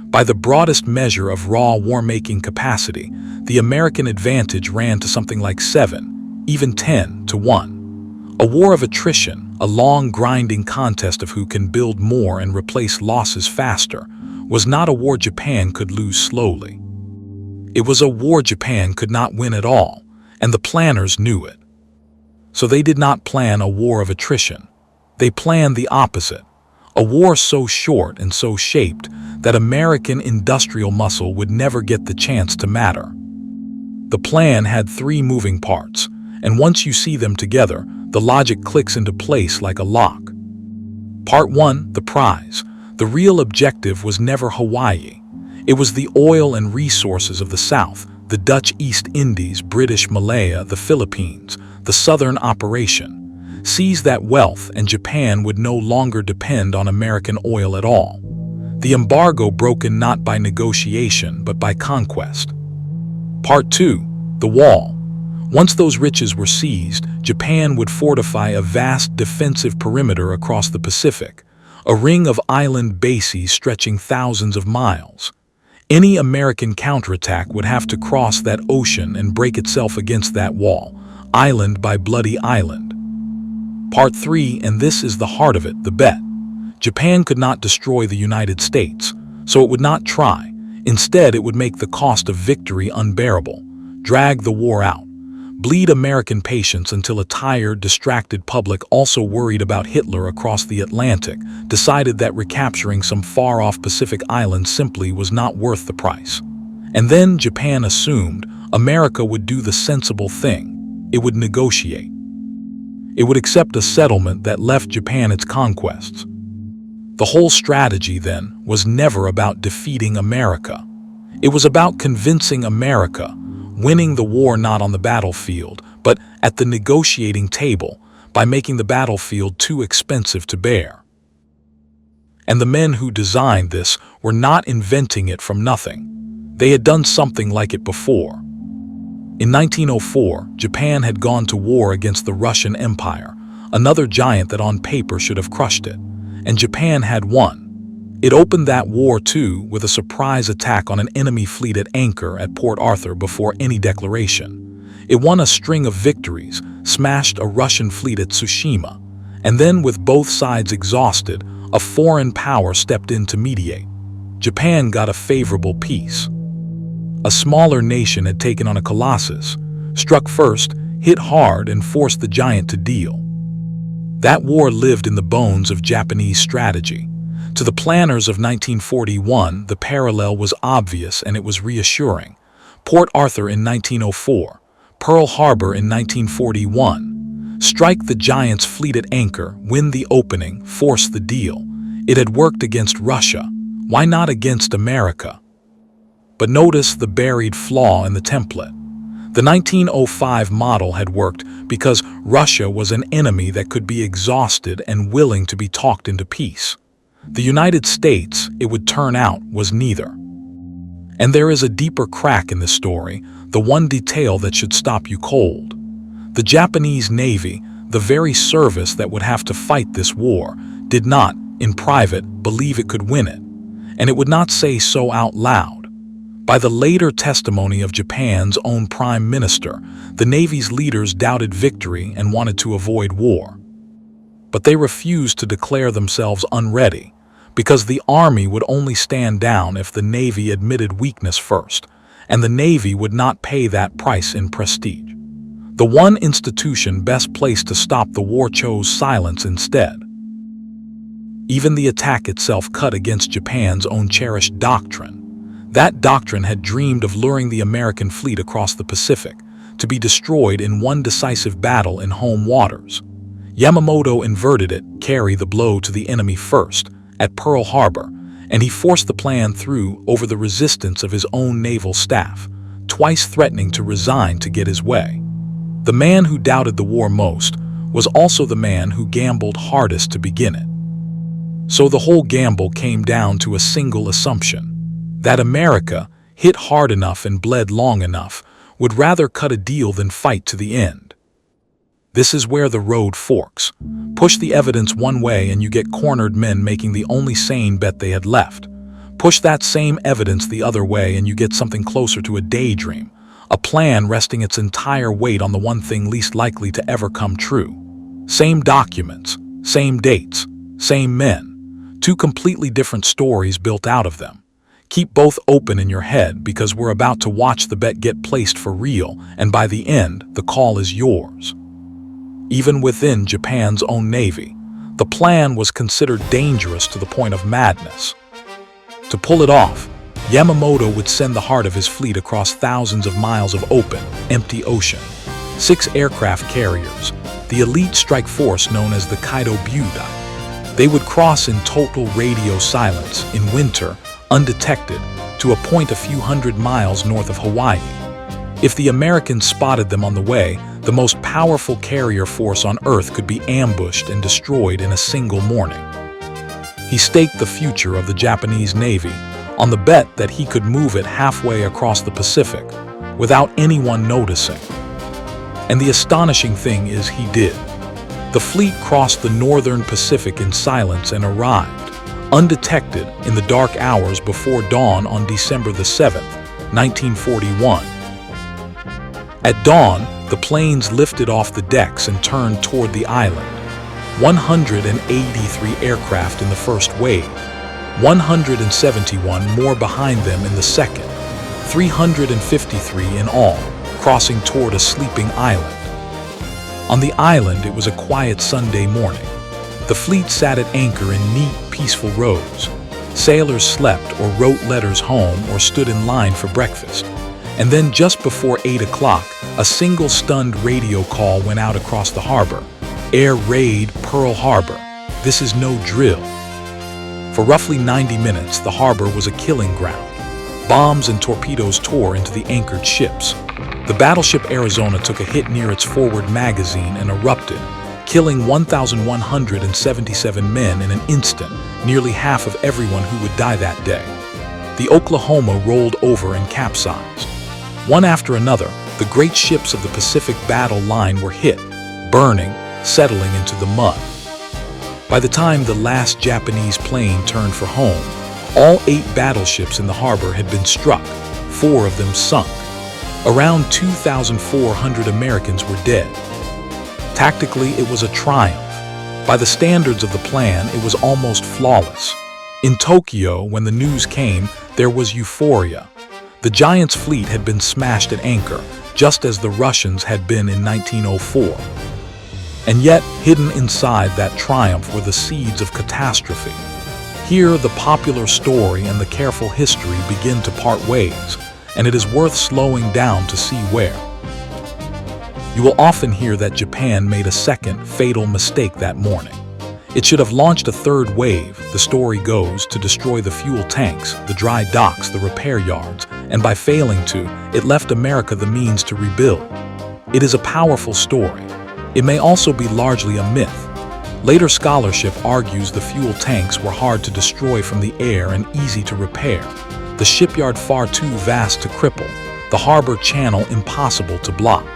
By the broadest measure of raw war-making capacity, the American advantage ran to something like 7, even 10 to 1. A war of attrition, a long grinding contest of who can build more and replace losses faster, was not a war Japan could lose slowly. It was a war Japan could not win at all, and the planners knew it. So they did not plan a war of attrition. They planned the opposite, a war so short and so shaped that American industrial muscle would never get the chance to matter. The plan had 3 moving parts, and once you see them together, the logic clicks into place like a lock. Part 1, the prize. The real objective was never Hawaii. It was the oil and resources of the South, the Dutch East Indies, British Malaya, the Philippines, the Southern Operation. Seize that wealth and Japan would no longer depend on American oil at all. The embargo broken not by negotiation but by conquest. Part 2, the wall. Once those riches were seized, Japan would fortify a vast defensive perimeter across the Pacific, a ring of island bases stretching thousands of miles. Any American counterattack would have to cross that ocean and break itself against that wall, island by bloody island. Part 3, and this is the heart of it, the bet. Japan could not destroy the United States, so it would not try. Instead, it would make the cost of victory unbearable, drag the war out, bleed American patience until a tired, distracted public also worried about Hitler across the Atlantic decided that recapturing some far-off Pacific island simply was not worth the price. And then Japan assumed America would do the sensible thing. It would negotiate. It would accept a settlement that left Japan its conquests. The whole strategy, then, was never about defeating America. It was about convincing America, winning the war not on the battlefield, but at the negotiating table, by making the battlefield too expensive to bear. And the men who designed this were not inventing it from nothing. They had done something like it before. In 1904, Japan had gone to war against the Russian Empire, another giant that on paper should have crushed it. And Japan had won. It opened that war, too, with a surprise attack on an enemy fleet at anchor at Port Arthur before any declaration. It won a string of victories, smashed a Russian fleet at Tsushima, and then, with both sides exhausted, a foreign power stepped in to mediate. Japan got a favorable peace. A smaller nation had taken on a colossus, struck first, hit hard, and forced the giant to deal. That war lived in the bones of Japanese strategy. To the planners of 1941, the parallel was obvious and it was reassuring. Port Arthur in 1904, Pearl Harbor in 1941. Strike the giant's fleet at anchor, win the opening, force the deal. It had worked against Russia. Why not against America? But notice the buried flaw in the template. The 1905 model had worked because Russia was an enemy that could be exhausted and willing to be talked into peace. The United States, it would turn out, was neither. And there is a deeper crack in this story, the one detail that should stop you cold. The Japanese Navy, the very service that would have to fight this war, did not, in private, believe it could win it. And it would not say so out loud. By the later testimony of Japan's own prime minister, the Navy's leaders doubted victory and wanted to avoid war. But they refused to declare themselves unready, because the Army would only stand down if the Navy admitted weakness first, and the Navy would not pay that price in prestige. The one institution best placed to stop the war chose silence instead. Even the attack itself cut against Japan's own cherished doctrine. That doctrine had dreamed of luring the American fleet across the Pacific, to be destroyed in one decisive battle in home waters. Yamamoto inverted it, carry the blow to the enemy first, at Pearl Harbor, and he forced the plan through over the resistance of his own naval staff, twice threatening to resign to get his way. The man who doubted the war most was also the man who gambled hardest to begin it. So the whole gamble came down to a single assumption: that America, hit hard enough and bled long enough, would rather cut a deal than fight to the end. This is where the road forks. Push the evidence one way and you get cornered men making the only sane bet they had left. Push that same evidence the other way and you get something closer to a daydream, a plan resting its entire weight on the one thing least likely to ever come true. Same documents, same dates, same men, two completely different stories built out of them. Keep both open in your head because we're about to watch the bet get placed for real, and by the end, the call is yours. Even within Japan's own navy, the plan was considered dangerous to the point of madness. To pull it off, Yamamoto would send the heart of his fleet across thousands of miles of open, empty ocean. 6 aircraft carriers, the elite strike force known as the WWII. They would cross in total radio silence in winter, undetected, to a point a few hundred miles north of Hawaii. If the Americans spotted them on the way, the most powerful carrier force on Earth could be ambushed and destroyed in a single morning. He staked the future of the Japanese Navy on the bet that he could move it halfway across the Pacific without anyone noticing. And the astonishing thing is he did. The fleet crossed the northern Pacific in silence and arrived, undetected, in the dark hours before dawn on December the 7th, 1941. At dawn, the planes lifted off the decks and turned toward the island. 183 aircraft in the first wave, 171 more behind them in the second, 353 in all, crossing toward a sleeping island. On the island, it was a quiet Sunday morning. The fleet sat at anchor in neat, peaceful rows. Sailors slept or wrote letters home or stood in line for breakfast. And then just before 8 o'clock, a single stunned radio call went out across the harbor. Air raid Pearl Harbor. This is no drill. For roughly 90 minutes, the harbor was a killing ground. Bombs and torpedoes tore into the anchored ships. The battleship Arizona took a hit near its forward magazine and erupted, killing 1,177 men in an instant, nearly half of everyone who would die that day. The Oklahoma rolled over and capsized. One after another, the great ships of the Pacific Battle Line were hit, burning, settling into the mud. By the time the last Japanese plane turned for home, all 8 battleships in the harbor had been struck, 4 of them sunk. Around 2,400 Americans were dead. Tactically, it was a triumph. By the standards of the plan, it was almost flawless. In Tokyo, when the news came, there was euphoria. The Giant's fleet had been smashed at anchor, just as the Russians had been in 1904. And yet, hidden inside that triumph were the seeds of catastrophe. Here, the popular story and the careful history begin to part ways, and it is worth slowing down to see where. You will often hear that Japan made a second, fatal mistake that morning. It should have launched a third wave, the story goes, to destroy the fuel tanks, the dry docks, the repair yards, and by failing to, it left America the means to rebuild. It is a powerful story. It may also be largely a myth. Later scholarship argues the fuel tanks were hard to destroy from the air and easy to repair, the shipyard far too vast to cripple, the harbor channel impossible to block.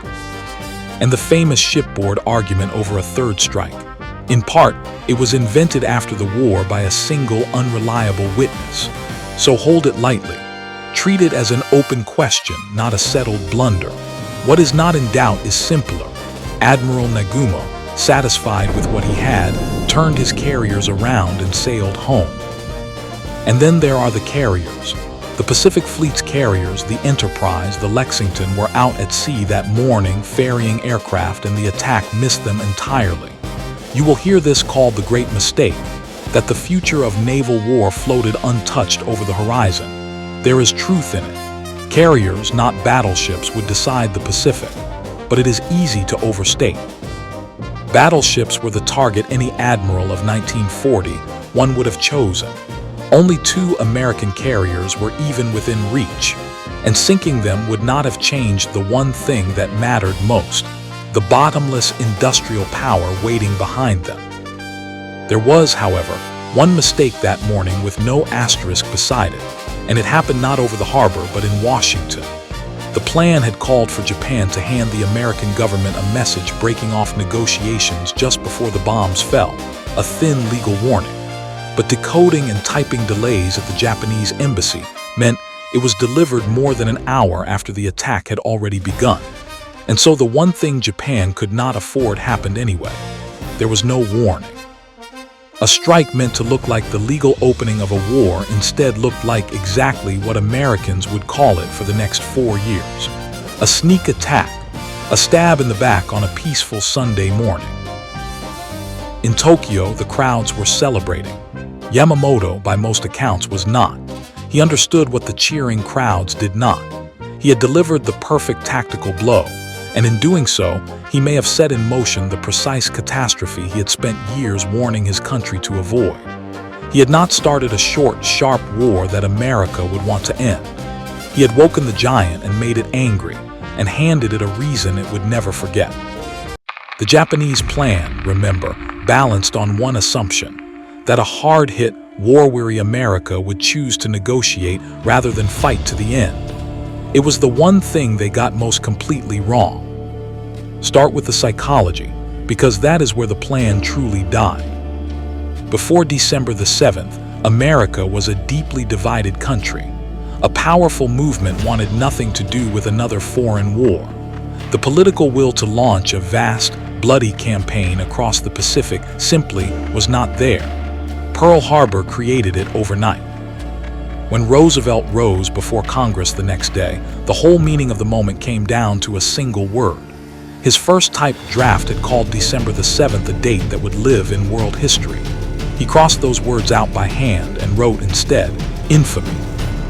And the famous shipboard argument over a third strike. In part, it was invented after the war by a single unreliable witness. So hold it lightly. Treat it as an open question, not a settled blunder. What is not in doubt is simpler. Admiral Nagumo, satisfied with what he had, turned his carriers around and sailed home. And then there are the carriers. The Pacific Fleet's carriers, the Enterprise, the Lexington, were out at sea that morning ferrying aircraft, and the attack missed them entirely. You will hear this called the Great Mistake, that the future of naval war floated untouched over the horizon. There is truth in it. Carriers, not battleships, would decide the Pacific, but it is easy to overstate. Battleships were the target any admiral of 1940 one would have chosen. Only 2 American carriers were even within reach, and sinking them would not have changed the one thing that mattered most, the bottomless industrial power waiting behind them. There was, however, one mistake that morning with no asterisk beside it, and it happened not over the harbor but in Washington. The plan had called for Japan to hand the American government a message breaking off negotiations just before the bombs fell, a thin legal warning. But but decoding and typing delays at the Japanese embassy meant it was delivered more than an hour after the attack had already begun. And so the one thing Japan could not afford happened anyway. There was no warning. A strike meant to look like the legal opening of a war instead looked like exactly what Americans would call it for the next 4 years. A sneak attack, a stab in the back on a peaceful Sunday morning. In Tokyo, the crowds were celebrating. Yamamoto, by most accounts, was not. He understood what the cheering crowds did not. He had delivered the perfect tactical blow, and in doing so, he may have set in motion the precise catastrophe he had spent years warning his country to avoid. He had not started a short, sharp war that America would want to end. He had woken the giant and made it angry, and handed it a reason it would never forget. The Japanese plan, remember, balanced on one assumption, that a hard-hit, war-weary America would choose to negotiate rather than fight to the end. It was the one thing they got most completely wrong. Start with the psychology, because that is where the plan truly died. Before December the 7th, America was a deeply divided country. A powerful movement wanted nothing to do with another foreign war. The political will to launch a vast, bloody campaign across the Pacific simply was not there. Pearl Harbor created it overnight. When Roosevelt rose before Congress the next day, the whole meaning of the moment came down to a single word. His first typed draft had called December the 7th a date that would live in world history. He crossed those words out by hand and wrote instead, infamy,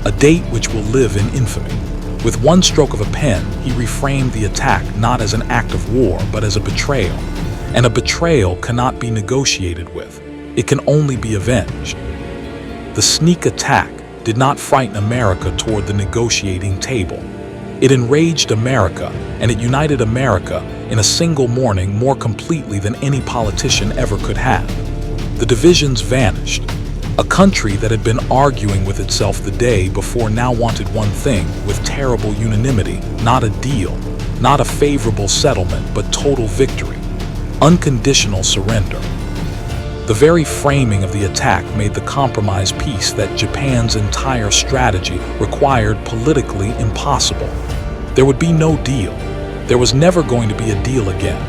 a date which will live in infamy. With one stroke of a pen, he reframed the attack not as an act of war, but as a betrayal. And a betrayal cannot be negotiated with. It can only be avenged. The sneak attack did not frighten America toward the negotiating table. It enraged America, and it united America in a single morning more completely than any politician ever could have. The divisions vanished. A country that had been arguing with itself the day before now wanted one thing with terrible unanimity, not a deal, not a favorable settlement, but total victory, unconditional surrender. The very framing of the attack made the compromise peace that Japan's entire strategy required politically impossible. There would be no deal. There was never going to be a deal again.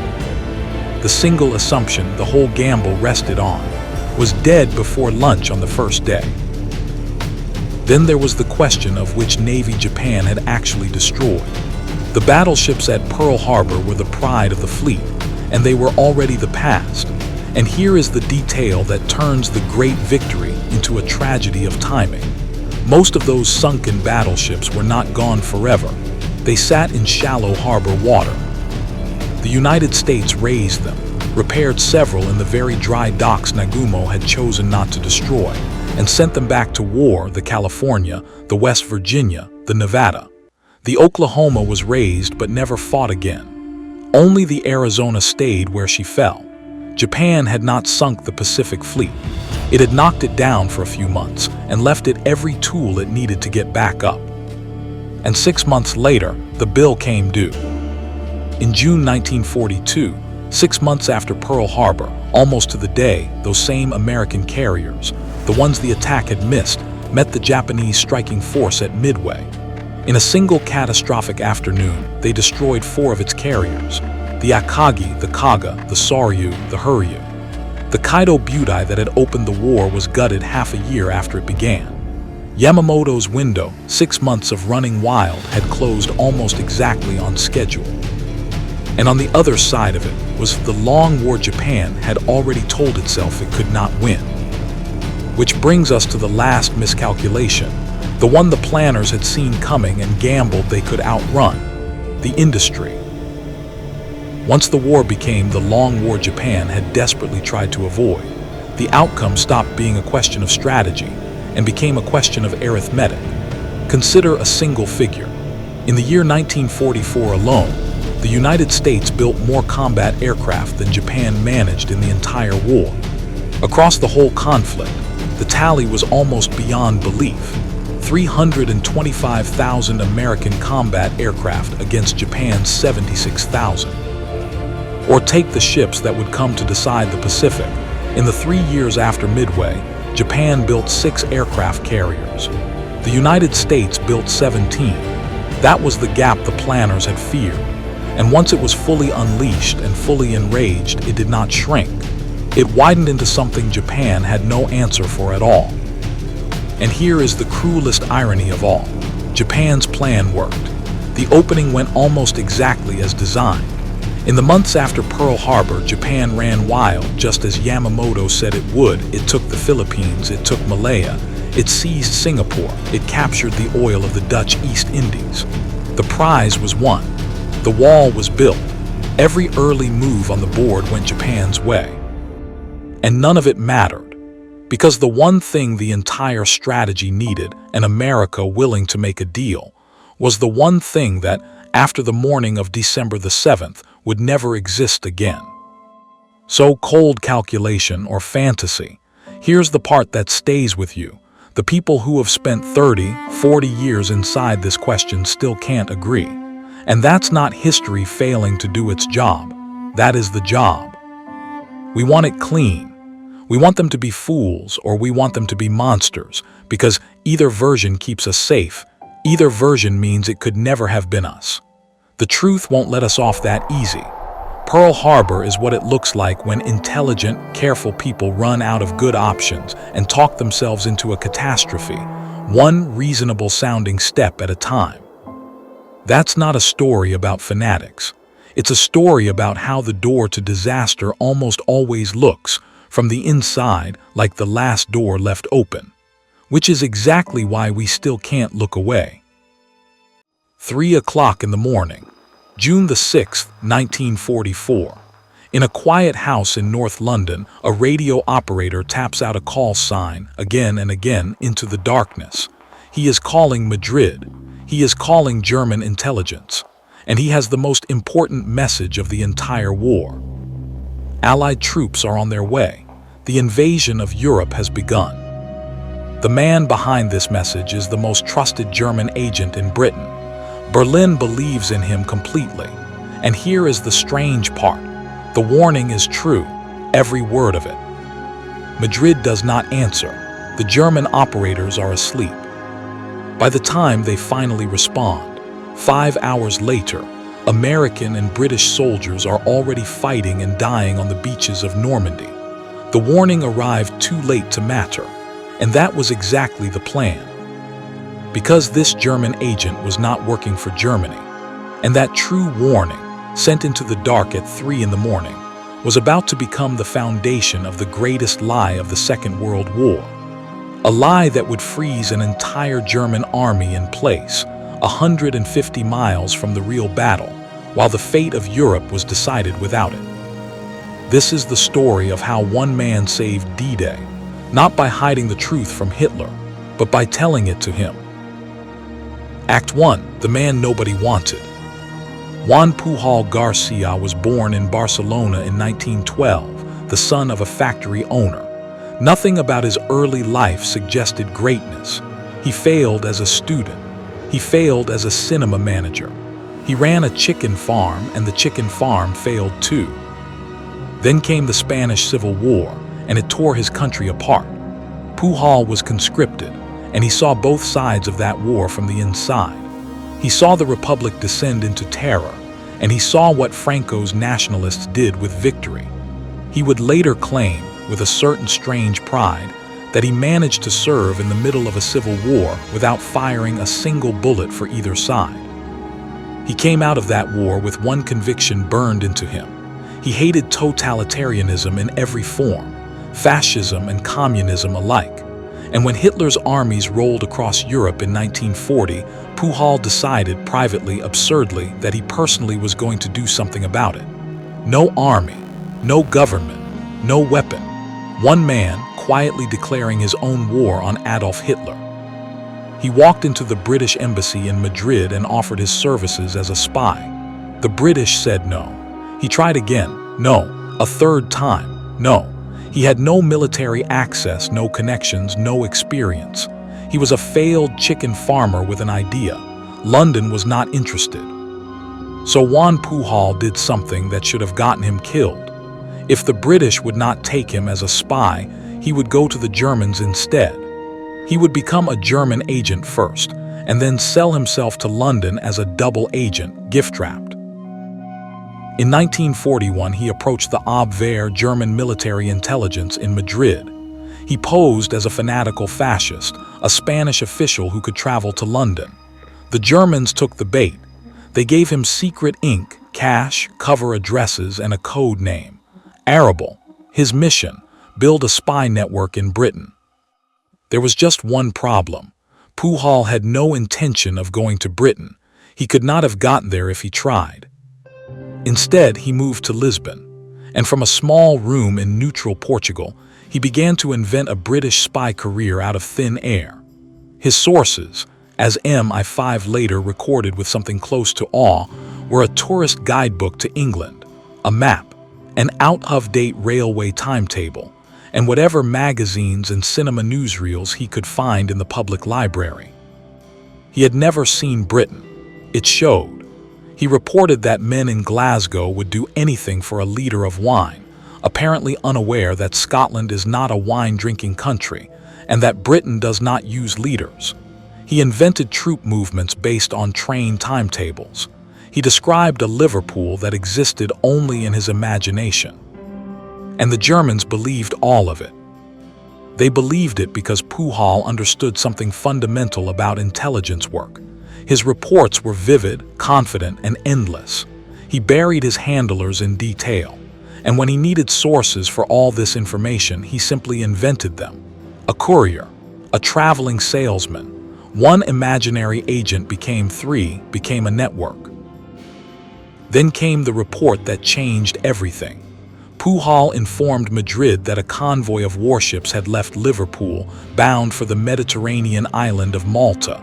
The single assumption the whole gamble rested on was dead before lunch on the first day. Then there was the question of which navy Japan had actually destroyed. The battleships at Pearl Harbor were the pride of the fleet, and they were already the past. And here is the detail that turns the great victory into a tragedy of timing. Most of those sunken battleships were not gone forever. They sat in shallow harbor water. The United States raised them, repaired several in the very dry docks Nagumo had chosen not to destroy, and sent them back to war, the California, the West Virginia, the Nevada. The Oklahoma was raised but never fought again. Only the Arizona stayed where she fell. Japan had not sunk the Pacific Fleet. It had knocked it down for a few months and left it every tool it needed to get back up. And 6 months later, the bill came due. In June 1942, 6 months after Pearl Harbor, almost to the day, those same American carriers, the ones the attack had missed, met the Japanese striking force at Midway. In a single catastrophic afternoon, they destroyed 4 of its carriers: the Akagi, the Kaga, the Soryu, the Huryu. The Kaido Butai that had opened the war was gutted half a year after it began. Yamamoto's window, 6 months of running wild, had closed almost exactly on schedule. And on the other side of it was the long war Japan had already told itself it could not win. Which brings us to the last miscalculation, the one the planners had seen coming and gambled they could outrun: the industry. Once the war became the long war Japan had desperately tried to avoid, the outcome stopped being a question of strategy and became a question of arithmetic. Consider a single figure. In the year 1944 alone, the United States built more combat aircraft than Japan managed in the entire war. Across the whole conflict, the tally was almost beyond belief: 325,000 American combat aircraft against Japan's 76,000. Or take the ships that would come to decide the Pacific. In the 3 years after Midway, Japan built 6 aircraft carriers. The United States built 17. That was the gap the planners had feared. And once it was fully unleashed and fully enraged, it did not shrink. It widened into something Japan had no answer for at all. And here is the cruelest irony of all. Japan's plan worked. The opening went almost exactly as designed. In the months after Pearl Harbor, Japan ran wild, just as Yamamoto said it would. It took the Philippines, it took Malaya, it seized Singapore, it captured the oil of the Dutch East Indies. The prize was won. The wall was built. Every early move on the board went Japan's way. And none of it mattered, because the one thing the entire strategy needed, and America willing to make a deal, was the one thing that, after the morning of December the 7th, would never exist again. So cold calculation or fantasy. Here's the part that stays with you. The people who have spent 30, 40 years inside this question still can't agree. And that's not history failing to do its job. That is the job. We want it clean. We want them to be fools, or we want them to be monsters, because either version keeps us safe. Either version means it could never have been us. The truth won't let us off that easy. Pearl Harbor is what it looks like when intelligent, careful people run out of good options and talk themselves into a catastrophe, one reasonable-sounding step at a time. That's not a story about fanatics. It's a story about how the door to disaster almost always looks, from the inside, like the last door left open, which is exactly why we still can't look away. 3 o'clock in the morning, June the 6th, 1944. In a quiet house in North London, a radio operator taps out a call sign again and again into the darkness. He is calling Madrid. He is calling German intelligence. And he has the most important message of the entire war. Allied troops are on their way. The invasion of Europe has begun. The man behind this message is the most trusted German agent in Britain. Berlin believes in him completely. And here is the strange part. The warning is true, every word of it. Madrid does not answer. The German operators are asleep. By the time they finally respond, 5 hours later, American and British soldiers are already fighting and dying on the beaches of Normandy. The warning arrived too late to matter, and that was exactly the plan. Because this German agent was not working for Germany, and that true warning, sent into the dark at 3 in the morning, was about to become the foundation of the greatest lie of the Second World War. A lie that would freeze an entire German army in place, 150 miles from the real battle, while the fate of Europe was decided without it. This is the story of how one man saved D-Day, not by hiding the truth from Hitler, but by telling it to him. Act 1. The man nobody wanted. Juan Pujol Garcia was born in Barcelona in 1912, the son of a factory owner. Nothing about his early life suggested greatness. He failed as a student. He failed as a cinema manager. He ran a chicken farm, and the chicken farm failed too. Then came the Spanish Civil War, and it tore his country apart. Pujol was conscripted, and he saw both sides of that war from the inside. He saw the Republic descend into terror, and he saw what Franco's nationalists did with victory. He would later claim, with a certain strange pride, that he managed to serve in the middle of a civil war without firing a single bullet for either side. He came out of that war with one conviction burned into him. He hated totalitarianism in every form, fascism and communism alike. And when Hitler's armies rolled across Europe in 1940, Pujol decided privately, absurdly, that he personally was going to do something about it. No army, no government, no weapon. One man quietly declaring his own war on Adolf Hitler. He walked into the British embassy in Madrid and offered his services as a spy. The British said no. He tried again, no. A third time, no. He had no military access, no connections, no experience. He was a failed chicken farmer with an idea. London was not interested. So Juan Pujol did something that should have gotten him killed. If the British would not take him as a spy, he would go to the Germans instead. He would become a German agent first, and then sell himself to London as a double agent, gift-wrapped. In 1941, he approached the Abwehr German military intelligence in Madrid. He posed as a fanatical fascist, a Spanish official who could travel to London. The Germans took the bait. They gave him secret ink, cash, cover addresses, and a code name. Arable. His mission: build a spy network in Britain. There was just one problem. Pujol had no intention of going to Britain. He could not have gotten there if he tried. Instead, he moved to Lisbon, and from a small room in neutral Portugal, he began to invent a British spy career out of thin air. His sources, as MI5 later recorded with something close to awe, were a tourist guidebook to England, a map, an out-of-date railway timetable, and whatever magazines and cinema newsreels he could find in the public library. He had never seen Britain. It showed. He reported that men in Glasgow would do anything for a liter of wine, apparently unaware that Scotland is not a wine-drinking country and that Britain does not use liters. He invented troop movements based on train timetables. He described a Liverpool that existed only in his imagination. And the Germans believed all of it. They believed it because Pujol understood something fundamental about intelligence work. His reports were vivid, confident, and endless. He buried his handlers in detail, and when he needed sources for all this information, he simply invented them. A courier, a traveling salesman, one imaginary agent became three, became a network. Then came the report that changed everything. Pujol informed Madrid that a convoy of warships had left Liverpool, bound for the Mediterranean island of Malta.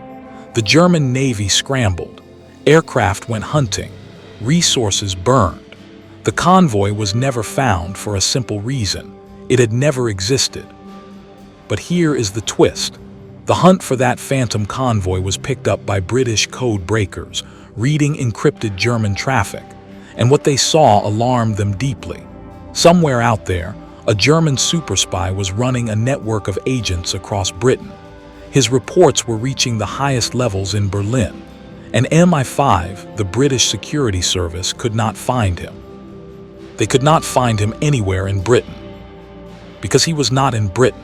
The German Navy scrambled. Aircraft went hunting. Resources burned. The convoy was never found for a simple reason: it had never existed. But here is the twist. The hunt for that phantom convoy was picked up by British code breakers, reading encrypted German traffic, and what they saw alarmed them deeply. Somewhere out there, a German super spy was running a network of agents across Britain. His reports were reaching the highest levels in Berlin, and MI5, the British security service, could not find him. They could not find him anywhere in Britain, because he was not in Britain.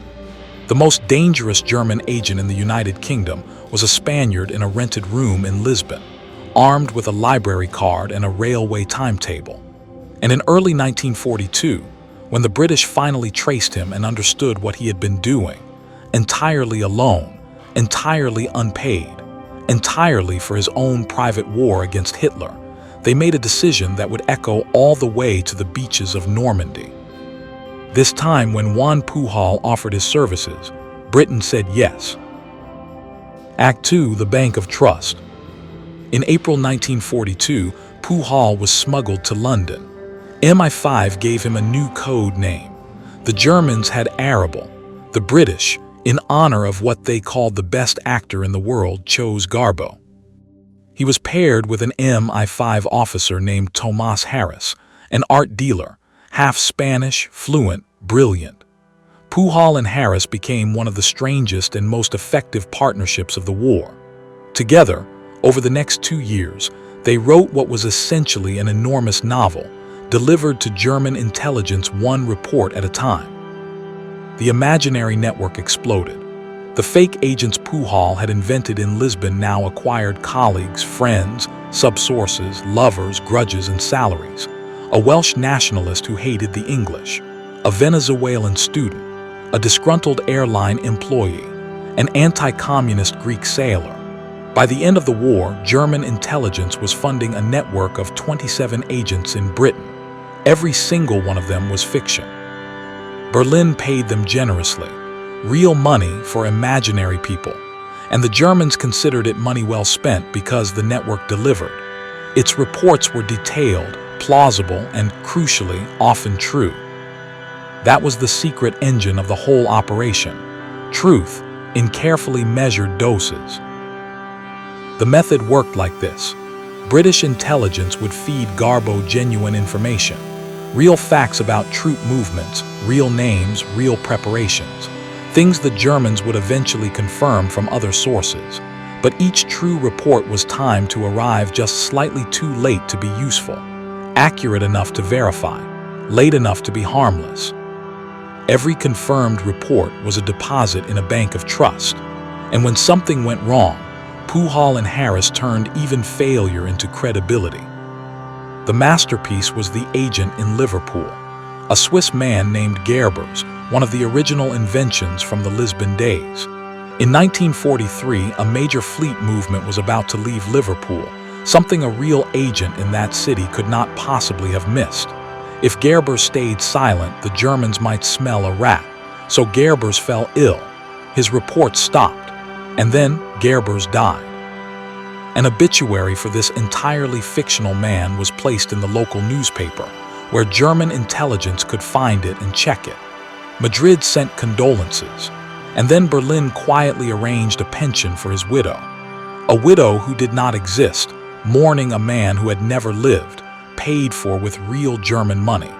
The most dangerous German agent in the United Kingdom was a Spaniard in a rented room in Lisbon, armed with a library card and a railway timetable. And in early 1942, when the British finally traced him and understood what he had been doing, entirely alone, entirely unpaid, entirely for his own private war against Hitler, they made a decision that would echo all the way to the beaches of Normandy. This time, when Juan Pujol offered his services, Britain said yes. Act 2, the Bank of Trust. In April 1942, Pujol was smuggled to London. MI5 gave him a new code name. The Germans had Arable. The British, in honor of what they called the best actor in the world, chose Garbo. He was paired with an MI5 officer named Tomas Harris, an art dealer, half Spanish, fluent, brilliant. Pujol and Harris became one of the strangest and most effective partnerships of the war. Together, over the next 2 years, they wrote what was essentially an enormous novel, delivered to German intelligence one report at a time. The imaginary network exploded. The fake agents Pujol had invented in Lisbon now acquired colleagues, friends, sub-sources, lovers, grudges, and salaries. A Welsh nationalist who hated the English, a Venezuelan student, a disgruntled airline employee, an anti-communist Greek sailor. By the end of the war, German intelligence was funding a network of 27 agents in Britain. Every single one of them was fiction. Berlin paid them generously, real money for imaginary people, and the Germans considered it money well spent because the network delivered. Its reports were detailed, plausible, and, crucially, often true. That was the secret engine of the whole operation: truth in carefully measured doses. The method worked like this. British intelligence would feed Garbo genuine information, Real facts about troop movements, real names, real preparations. Things the Germans would eventually confirm from other sources. But each true report was timed to arrive just slightly too late to be useful, accurate enough to verify, late enough to be harmless. Every confirmed report was a deposit in a bank of trust. And when something went wrong, Puhal and Harris turned even failure into credibility. The masterpiece was The Agent in Liverpool, a Swiss man named Gerbers, one of the original inventions from the Lisbon days. In 1943, a major fleet movement was about to leave Liverpool, something a real agent in that city could not possibly have missed. If Gerbers stayed silent, the Germans might smell a rat, so Gerbers fell ill. His report stopped, and then Gerbers died. An obituary for this entirely fictional man was placed in the local newspaper, where German intelligence could find it and check it. Madrid sent condolences, and then Berlin quietly arranged a pension for his widow. A widow who did not exist, mourning a man who had never lived, paid for with real German money.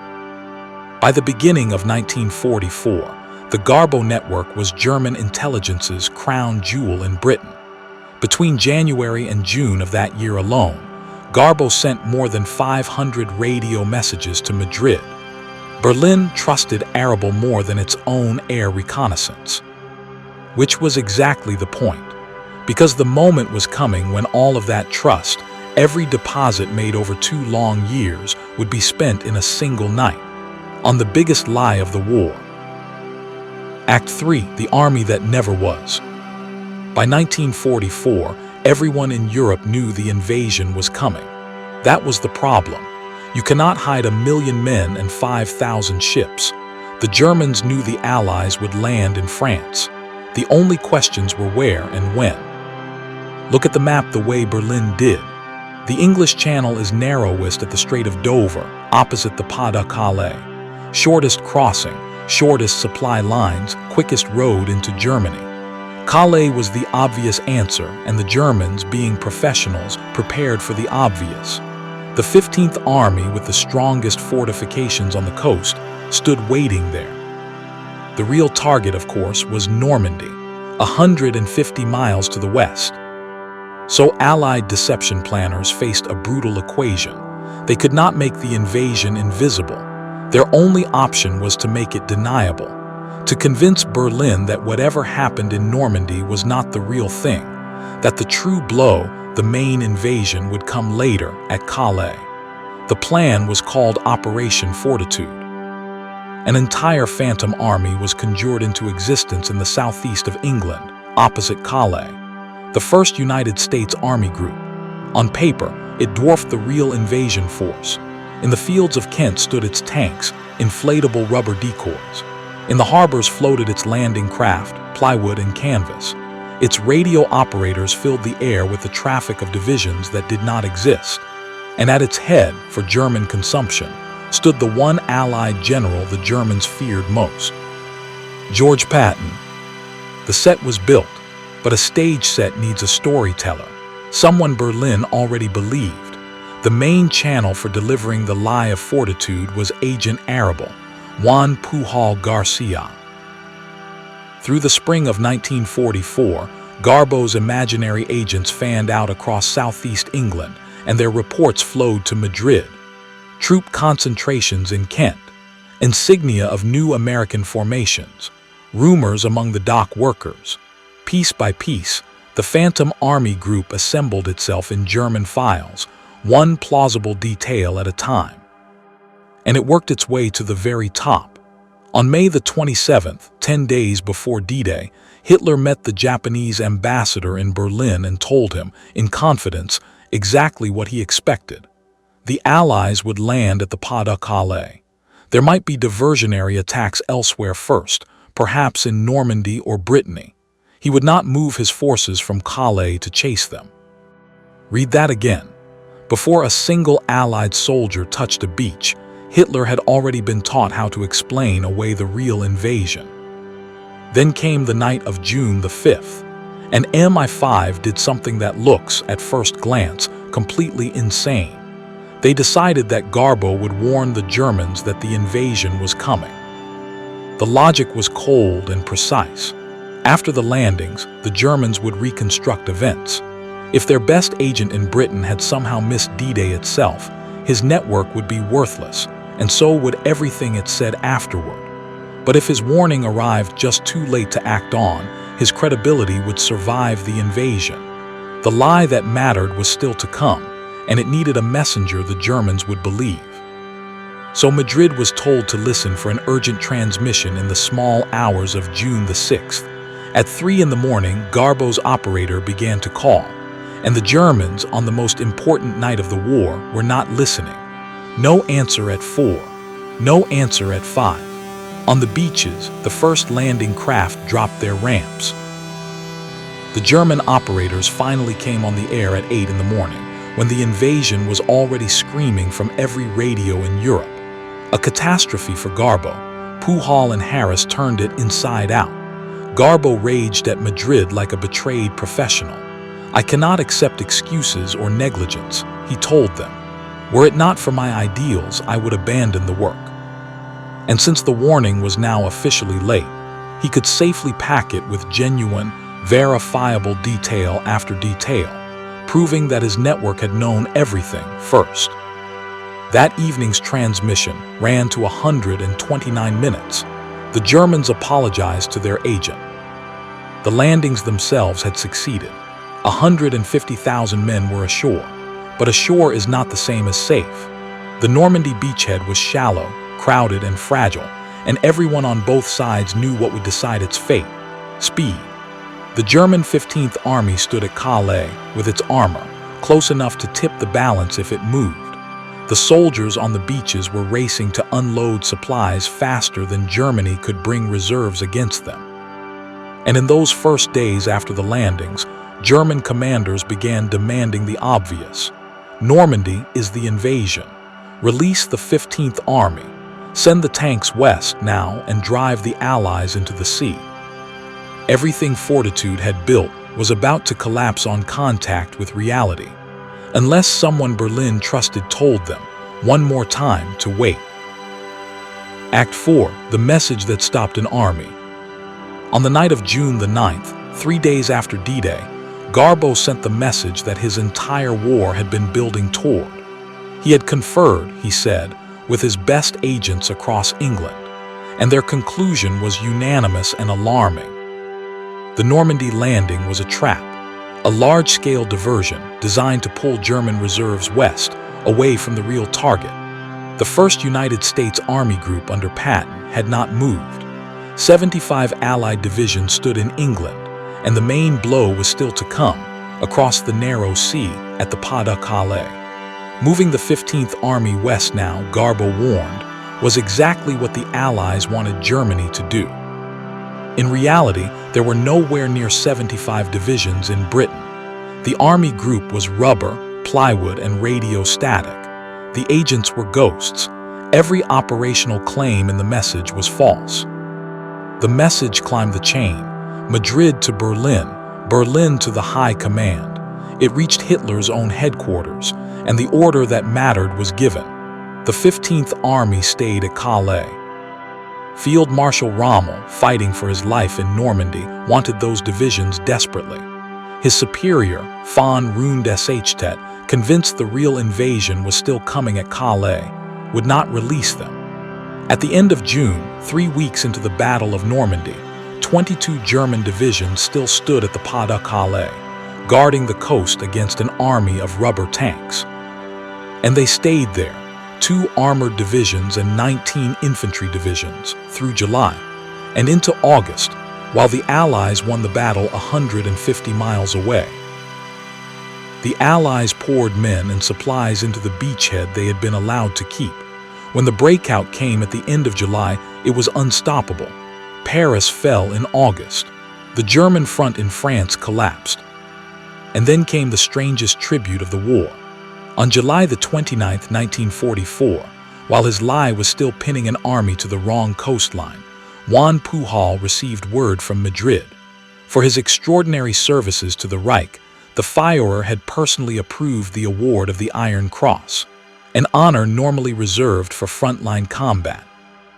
By the beginning of 1944, the Garbo network was German intelligence's crown jewel in Britain. Between January and June of that year alone, Garbo sent more than 500 radio messages to Madrid. Berlin trusted Arable more than its own air reconnaissance. Which was exactly the point, because the moment was coming when all of that trust, every deposit made over 2 long years, would be spent in a single night, on the biggest lie of the war. Act 3, The Army That Never Was. By 1944, everyone in Europe knew the invasion was coming. That was the problem. You cannot hide 1 million men and 5,000 ships. The Germans knew the Allies would land in France. The only questions were where and when. Look at the map the way Berlin did. The English Channel is narrowest at the Strait of Dover, opposite the Pas de Calais. Shortest crossing, shortest supply lines, quickest road into Germany. Calais was the obvious answer, and the Germans, being professionals, prepared for the obvious. The 15th Army, with the strongest fortifications on the coast, stood waiting there. The real target, of course, was Normandy, 150 miles to the west. So Allied deception planners faced a brutal equation. They could not make the invasion invisible. Their only option was to make it deniable, to convince Berlin that whatever happened in Normandy was not the real thing, that the true blow, the main invasion, would come later at Calais. The plan was called Operation Fortitude. An entire phantom army was conjured into existence in the southeast of England, opposite Calais. The first United States Army group. On paper, it dwarfed the real invasion force. In the fields of Kent stood its tanks, inflatable rubber decoys. In the harbors floated its landing craft, plywood and canvas. Its radio operators filled the air with the traffic of divisions that did not exist. And at its head, for German consumption, stood the one Allied general the Germans feared most, George Patton. The set was built, but a stage set needs a storyteller, someone Berlin already believed. The main channel for delivering the lie of Fortitude was Agent Arable, Juan Pujol Garcia. Through the spring of 1944, Garbo's imaginary agents fanned out across southeast England, and their reports flowed to Madrid. Troop concentrations in Kent, insignia of new American formations, rumors among the dock workers. Piece by piece, the Phantom Army Group assembled itself in German files, one plausible detail at a time. And it worked its way to the very top. On May the 27th, 10 days before D-Day, Hitler met the Japanese ambassador in Berlin and told him, in confidence, exactly what he expected. The Allies would land at the Pas de Calais. There might be diversionary attacks elsewhere first, perhaps in Normandy or Brittany. He would not move his forces from Calais to chase them. Read that again. Before a single Allied soldier touched a beach, Hitler had already been taught how to explain away the real invasion. Then came the night of June the 5th, and MI5 did something that looks, at first glance, completely insane. They decided that Garbo would warn the Germans that the invasion was coming. The logic was cold and precise. After the landings, the Germans would reconstruct events. If their best agent in Britain had somehow missed D-Day itself, his network would be worthless, and so would everything it said afterward. But if his warning arrived just too late to act on, his credibility would survive the invasion. The lie that mattered was still to come, and it needed a messenger the Germans would believe. So Madrid was told to listen for an urgent transmission in the small hours of June the 6th. At 3 in the morning, Garbo's operator began to call, and the Germans, on the most important night of the war, were not listening. No answer at 4. No answer at 5. On the beaches, the first landing craft dropped their ramps. The German operators finally came on the air at 8 in the morning, when the invasion was already screaming from every radio in Europe. A catastrophe for Garbo. Pujol and Harris turned it inside out. Garbo raged at Madrid like a betrayed professional. "I cannot accept excuses or negligence," he told them. "Were it not for my ideals, I would abandon the work." And since the warning was now officially late, he could safely pack it with genuine, verifiable detail after detail, proving that his network had known everything first. That evening's transmission ran to 129 minutes. The Germans apologized to their agent. The landings themselves had succeeded. 150,000 men were ashore, but ashore is not the same as safe. The Normandy beachhead was shallow, crowded, and fragile, and everyone on both sides knew what would decide its fate: speed. The German 15th Army stood at Calais with its armor, close enough to tip the balance if it moved. The soldiers on the beaches were racing to unload supplies faster than Germany could bring reserves against them. And in those first days after the landings, German commanders began demanding the obvious. Normandy is the invasion. Release the 15th Army. Send the tanks west now and drive the Allies into the sea. Everything Fortitude had built was about to collapse on contact with reality, unless someone Berlin trusted told them, one more time, to wait. Act 4. The message that stopped an army. On the night of June the 9th, 3 days after D-Day, Garbo sent the message that his entire war had been building toward. He had conferred, he said, with his best agents across England, and their conclusion was unanimous and alarming. The Normandy landing was a trap, a large-scale diversion designed to pull German reserves west, away from the real target. The 1st United States Army Group under Patton had not moved. 75 Allied divisions stood in England, and the main blow was still to come, across the narrow sea at the Pas de Calais. Moving the 15th Army west now, Garbo warned, was exactly what the Allies wanted Germany to do. In reality, there were nowhere near 75 divisions in Britain. The Army Group was rubber, plywood, and radio static. The agents were ghosts. Every operational claim in the message was false. The message climbed the chain, Madrid to Berlin, Berlin to the High Command. It reached Hitler's own headquarters, and the order that mattered was given. The 15th Army stayed at Calais. Field Marshal Rommel, fighting for his life in Normandy, wanted those divisions desperately. His superior, von Rundstedt, convinced the real invasion was still coming at Calais, would not release them. At the end of June, 3 weeks into the Battle of Normandy, 22 German divisions still stood at the Pas de Calais, guarding the coast against an army of rubber tanks. And they stayed there, 2 armored divisions and 19 infantry divisions, through July, and into August, while the Allies won the battle 150 miles away. The Allies poured men and supplies into the beachhead they had been allowed to keep. When the breakout came at the end of July, it was unstoppable. Paris fell in August. The German front in France collapsed. And then came the strangest tribute of the war. On July the 29th, 1944, while his lie was still pinning an army to the wrong coastline, Juan Pujol received word from Madrid. For his extraordinary services to the Reich, the Führer had personally approved the award of the Iron Cross. an honor normally reserved for frontline combat.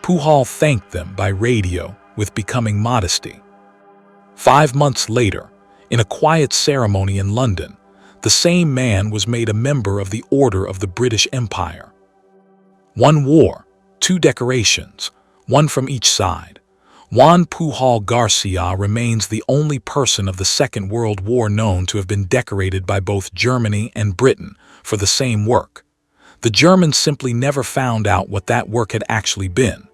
Puhal thanked them by radio with becoming modesty. 5 months later, in a quiet ceremony in London, the same man was made a member of the Order of the British Empire. 1 war, 2 decorations, 1 from each side. Juan Pujol Garcia remains the only person of the Second World War known to have been decorated by both Germany and Britain for the same work. The Germans simply never found out what that work had actually been.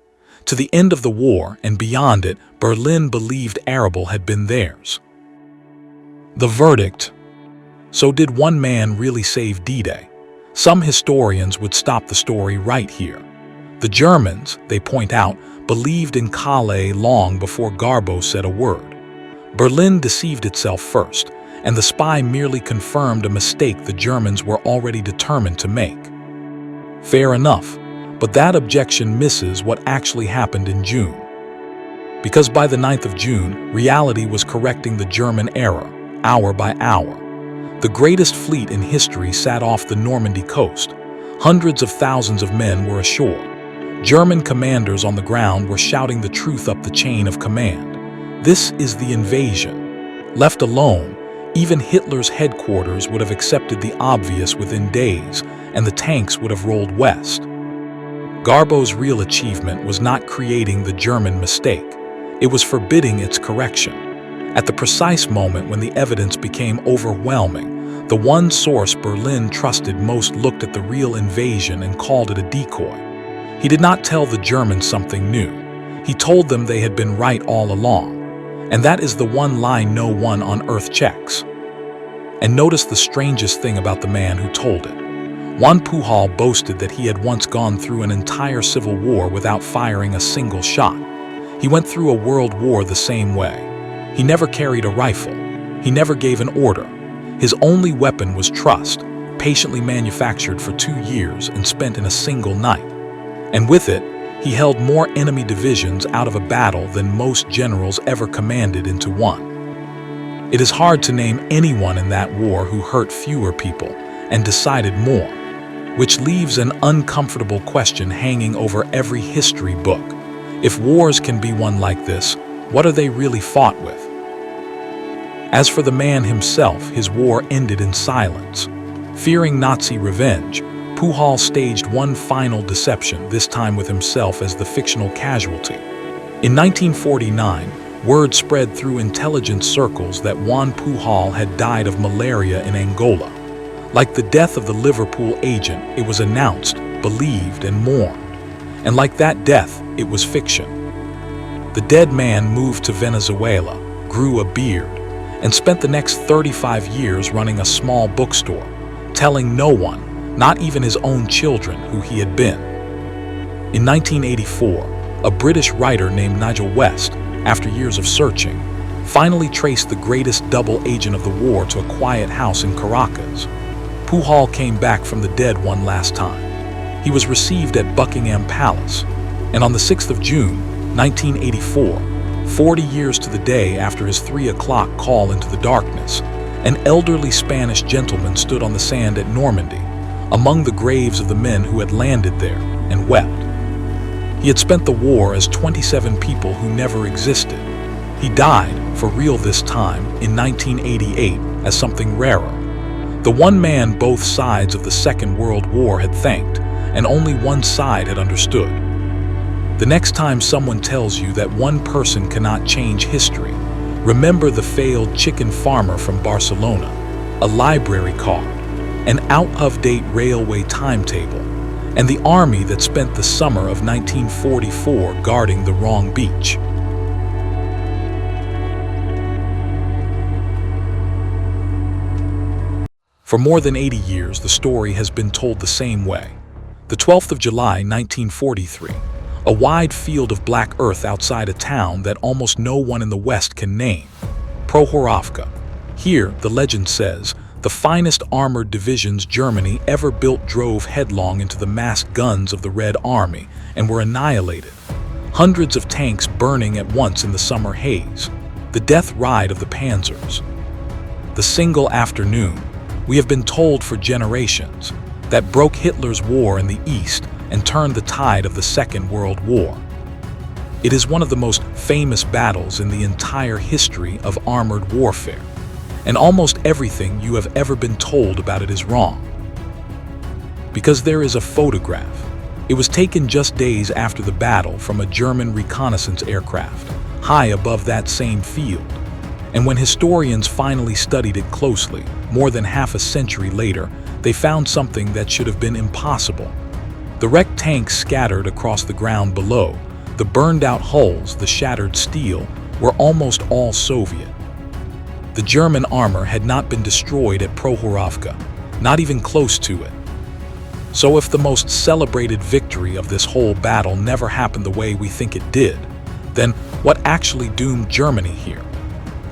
To the end of the war and beyond it, Berlin believed Arable had been theirs. The verdict. So did one man really save D-Day? Some historians would stop the story right here. The Germans, they point out, believed in Calais long before Garbo said a word. Berlin deceived itself first, and the spy merely confirmed a mistake the Germans were already determined to make. Fair enough, but that objection misses what actually happened in June. Because by the 9th of June, reality was correcting the German error, hour by hour. The greatest fleet in history sat off the Normandy coast. Hundreds of thousands of men were ashore. German commanders on the ground were shouting the truth up the chain of command. This is the invasion. Left alone, even Hitler's headquarters would have accepted the obvious within days, and the tanks would have rolled west. Garbo's real achievement was not creating the German mistake. It was forbidding its correction. At the precise moment when the evidence became overwhelming, the one source Berlin trusted most looked at the real invasion and called it a decoy. He did not tell the Germans something new. He told them they had been right all along. And that is the one line no one on earth checks. And notice the strangest thing about the man who told it. Juan Pujol boasted that he had once gone through an entire civil war without firing a single shot. He went through a world war the same way. He never carried a rifle. He never gave an order. His only weapon was trust, patiently manufactured for 2 years and spent in a single night. And with it, he held more enemy divisions out of a battle than most generals ever commanded into one. It is hard to name anyone in that war who hurt fewer people and decided more, which leaves an uncomfortable question hanging over every history book. If wars can be won like this, what are they really fought with? As for the man himself, his war ended in silence. Fearing Nazi revenge, Pujol staged one final deception, this time with himself as the fictional casualty. In 1949, word spread through intelligence circles that Juan Pujol had died of malaria in Angola. Like the death of the Liverpool agent, it was announced, believed, and mourned. And like that death, it was fiction. The dead man moved to Venezuela, grew a beard, and spent the next 35 years running a small bookstore, telling no one, not even his own children, who he had been. In 1984, a British writer named Nigel West, after years of searching, finally traced the greatest double agent of the war to a quiet house in Caracas. Pujol came back from the dead one last time. He was received at Buckingham Palace, and on the 6th of June, 1984, 40 years to the day after his 3 o'clock call into the darkness, an elderly Spanish gentleman stood on the sand at Normandy, among the graves of the men who had landed there, and wept. He had spent the war as 27 people who never existed. He died, for real this time, in 1988 as something rarer. The one man both sides of the Second World War had thanked, and only one side had understood. The next time someone tells you that one person cannot change history, remember the failed chicken farmer from Barcelona, a library card, an out-of-date railway timetable, and the army that spent the summer of 1944 guarding the wrong beach. For more than 80 years, the story has been told the same way. The 12th of July, 1943, a wide field of black earth outside a town that almost no one in the West can name, Prohorovka. Here, the legend says, the finest armored divisions Germany ever built drove headlong into the massed guns of the Red Army and were annihilated. Hundreds of tanks burning at once in the summer haze, the death ride of the panzers. The single afternoon, we have been told for generations, that broke Hitler's war in the East and turned the tide of the Second World War. It is one of the most famous battles in the entire history of armored warfare, and almost everything you have ever been told about it is wrong. Because there is a photograph. It was taken just days after the battle from a German reconnaissance aircraft, high above that same field. And when historians finally studied it closely, more than half a century later, they found something that should have been impossible. The wrecked tanks scattered across the ground below, the burned-out hulls, the shattered steel, were almost all Soviet. The German armor had not been destroyed at Prohorovka, not even close to it. So if the most celebrated victory of this whole battle never happened the way we think it did, then what actually doomed Germany here?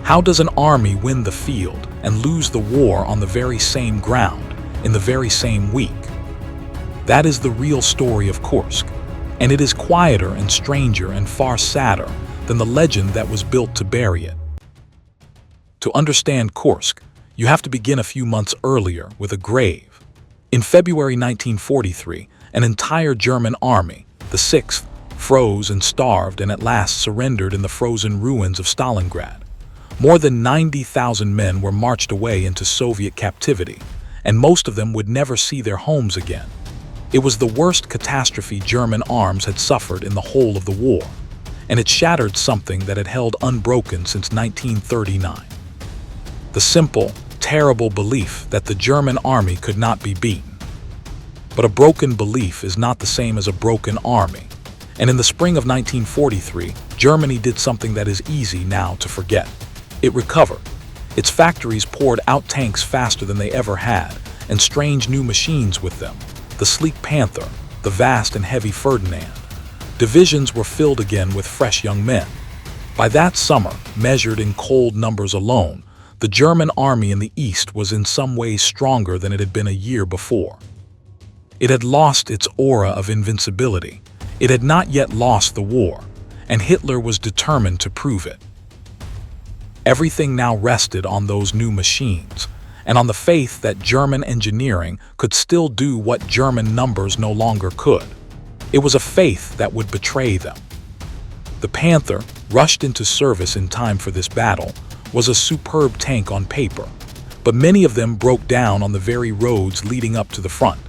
How does an army win the field and lose the war on the very same ground, in the very same week? That is the real story of Kursk, and it is quieter and stranger and far sadder than the legend that was built to bury it. To understand Kursk, you have to begin a few months earlier with a grave. In February 1943, an entire German army, the 6th, froze and starved and at last surrendered in the frozen ruins of Stalingrad. More than 90,000 men were marched away into Soviet captivity, and most of them would never see their homes again. It was the worst catastrophe German arms had suffered in the whole of the war, and it shattered something that had held unbroken since 1939. The simple, terrible belief that the German army could not be beaten. But a broken belief is not the same as a broken army, and in the spring of 1943, Germany did something that is easy now to forget. It recovered. Its factories poured out tanks faster than they ever had, and strange new machines with them, the sleek Panther, the vast and heavy Ferdinand. Divisions were filled again with fresh young men. By that summer, measured in cold numbers alone, the German army in the East was in some ways stronger than it had been a year before. It had lost its aura of invincibility. It had not yet lost the war, and Hitler was determined to prove it. Everything now rested on those new machines, and on the faith that German engineering could still do what German numbers no longer could. It was a faith that would betray them. The Panther, rushed into service in time for this battle, was a superb tank on paper, but many of them broke down on the very roads leading up to the front,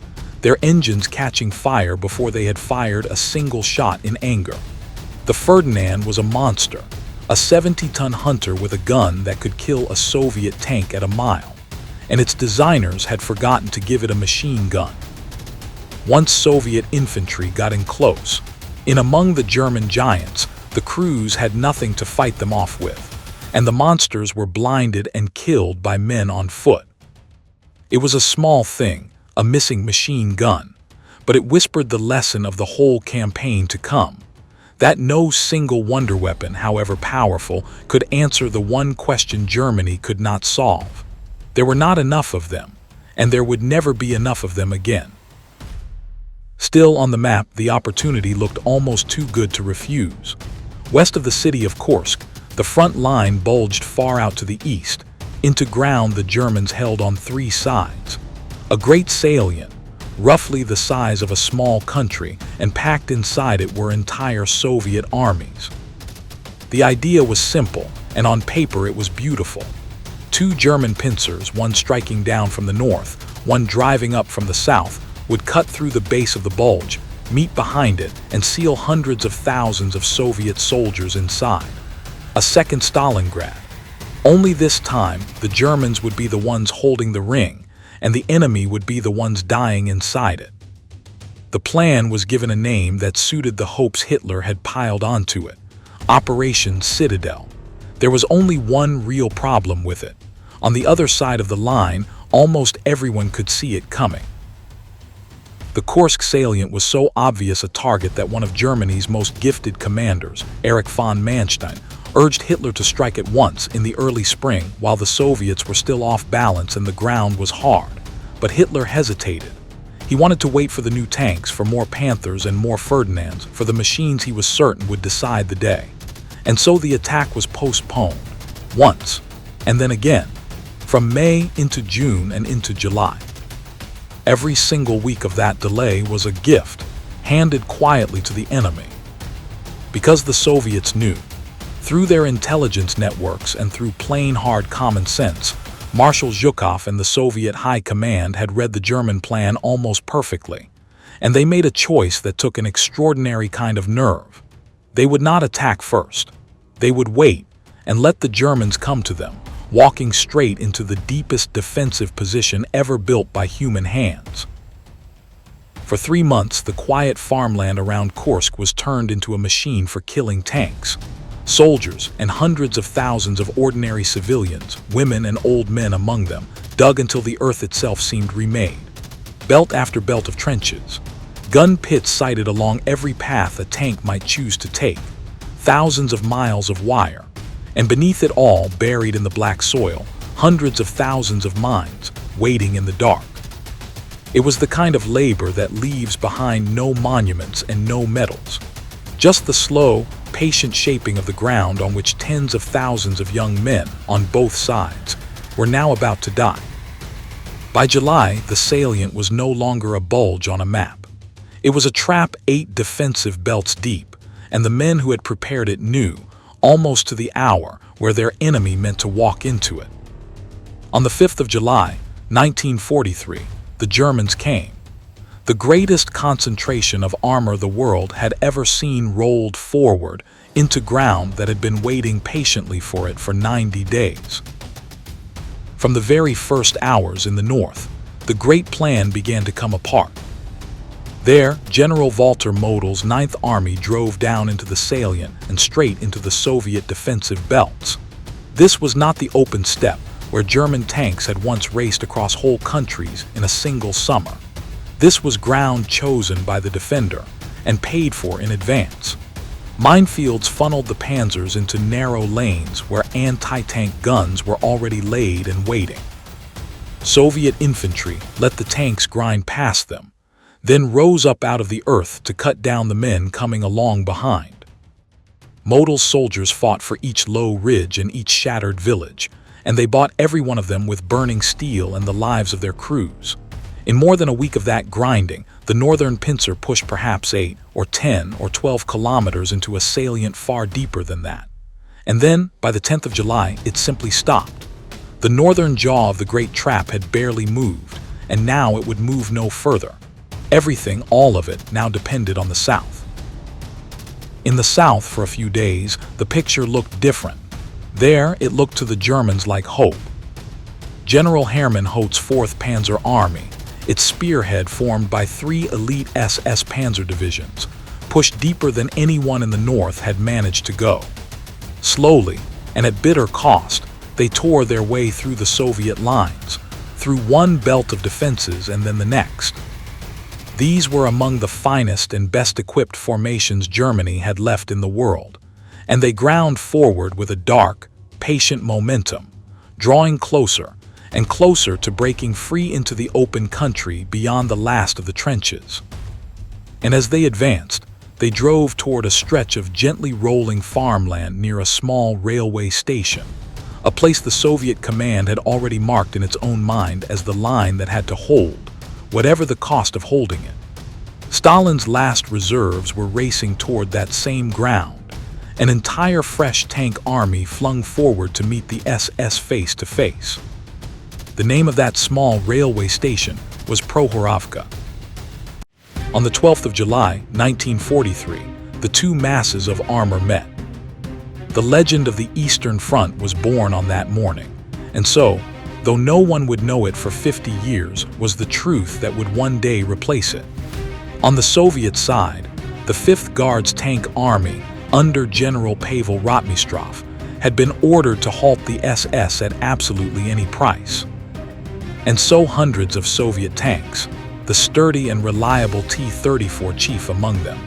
their engines catching fire before they had fired a single shot in anger. The Ferdinand was a monster, a 70-ton hunter with a gun that could kill a Soviet tank at a mile, and its designers had forgotten to give it a machine gun. Once Soviet infantry got in close, in among the German giants, the crews had nothing to fight them off with, and the monsters were blinded and killed by men on foot. It was a small thing, a missing machine gun, but it whispered the lesson of the whole campaign to come, that no single wonder weapon, however powerful, could answer the one question Germany could not solve. There were not enough of them, and there would never be enough of them again. Still on the map, the opportunity looked almost too good to refuse. West of the city of Kursk, the front line bulged far out to the east, into ground the Germans held on three sides. A great salient, roughly the size of a small country, and packed inside it were entire Soviet armies. The idea was simple, and on paper it was beautiful. Two German pincers, one striking down from the north, one driving up from the south, would cut through the base of the bulge, meet behind it, and seal hundreds of thousands of Soviet soldiers inside. A second Stalingrad. Only this time, the Germans would be the ones holding the ring, and the enemy would be the ones dying inside it. The plan was given a name that suited the hopes Hitler had piled onto it: Operation Citadel. There was only one real problem with it. On the other side of the line, almost everyone could see it coming. The Kursk salient was so obvious a target that one of Germany's most gifted commanders, Erich von Manstein, urged Hitler to strike at once in the early spring while the Soviets were still off balance and the ground was hard. But Hitler hesitated. He wanted to wait for the new tanks, for more Panthers and more Ferdinands, for the machines he was certain would decide the day. And so the attack was postponed, once, and then again, from May into June and into July. Every single week of that delay was a gift, handed quietly to the enemy. Because the Soviets knew, through their intelligence networks and through plain hard common sense, Marshal Zhukov and the Soviet High Command had read the German plan almost perfectly, and they made a choice that took an extraordinary kind of nerve. They would not attack first. They would wait and let the Germans come to them, walking straight into the deepest defensive position ever built by human hands. For 3 months, the quiet farmland around Kursk was turned into a machine for killing tanks, soldiers, and hundreds of thousands of ordinary civilians, women and old men among them, dug until the earth itself seemed remade. Belt after belt of trenches, gun pits sited along every path a tank might choose to take, thousands of miles of wire, and beneath it all, buried in the black soil, hundreds of thousands of mines, waiting in the dark. It was the kind of labor that leaves behind no monuments and no medals, just the slow, patient shaping of the ground on which tens of thousands of young men on both sides were now about to die. By July, the salient was no longer a bulge on a map. It was a trap 8 defensive belts deep, and the men who had prepared it knew, almost to the hour, where their enemy meant to walk into it. On the 5th of July, 1943, the Germans came. The greatest concentration of armor the world had ever seen rolled forward into ground that had been waiting patiently for it for 90 days. From the very first hours in the north, the great plan began to come apart. There, General Walter Model's 9th Army drove down into the salient and straight into the Soviet defensive belts. This was not the open steppe where German tanks had once raced across whole countries in a single summer. This was ground chosen by the defender and paid for in advance. Minefields funneled the panzers into narrow lanes where anti-tank guns were already laid and waiting. Soviet infantry let the tanks grind past them, then rose up out of the earth to cut down the men coming along behind. Model's soldiers fought for each low ridge and each shattered village, and they bought every one of them with burning steel and the lives of their crews. In more than a week of that grinding, the northern pincer pushed perhaps 8 or 10 or 12 kilometers into a salient far deeper than that. And then, by the 10th of July, it simply stopped. The northern jaw of the great trap had barely moved, and now it would move no further. Everything, all of it, now depended on the south. In the south, for a few days, the picture looked different. There, it looked to the Germans like hope. General Hermann Hoth's 4th Panzer Army, its spearhead formed by 3 elite SS Panzer divisions, pushed deeper than anyone in the north had managed to go. Slowly, and at bitter cost, they tore their way through the Soviet lines, through one belt of defenses and then the next. These were among the finest and best-equipped formations Germany had left in the world, and they ground forward with a dark, patient momentum, drawing closer and closer to breaking free into the open country beyond the last of the trenches. And as they advanced, they drove toward a stretch of gently rolling farmland near a small railway station, a place the Soviet command had already marked in its own mind as the line that had to hold, whatever the cost of holding it. Stalin's last reserves were racing toward that same ground, an entire fresh tank army flung forward to meet the SS face to face. The name of that small railway station was Prohorovka. On the 12th of July, 1943, the two masses of armor met. The legend of the Eastern Front was born on that morning, and so, though no one would know it for 50 years, was the truth that would one day replace it. On the Soviet side, the 5th Guards Tank Army, under General Pavel Rotmistrov, had been ordered to halt the SS at absolutely any price. And so hundreds of Soviet tanks, the sturdy and reliable T-34 chief among them,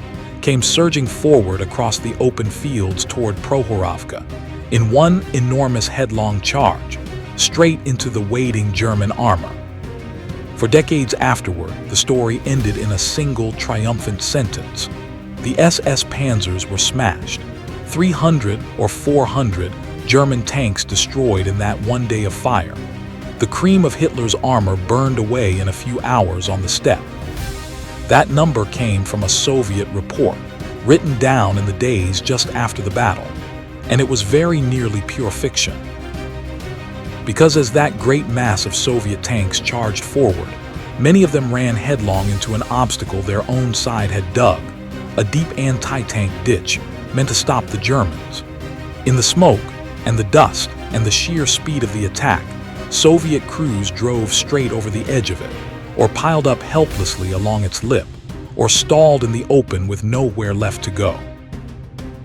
came surging forward across the open fields toward Prohorovka, in one enormous headlong charge, straight into the waiting German armor. For decades afterward, the story ended in a single triumphant sentence. The SS panzers were smashed, 300 or 400 German tanks destroyed in that one day of fire. The cream of Hitler's armor burned away in a few hours on the steppe. That number came from a Soviet report, written down in the days just after the battle, and it was very nearly pure fiction. Because as that great mass of Soviet tanks charged forward, many of them ran headlong into an obstacle their own side had dug, a deep anti-tank ditch meant to stop the Germans. In the smoke and the dust and the sheer speed of the attack, Soviet crews drove straight over the edge of it, or piled up helplessly along its lip, or stalled in the open with nowhere left to go.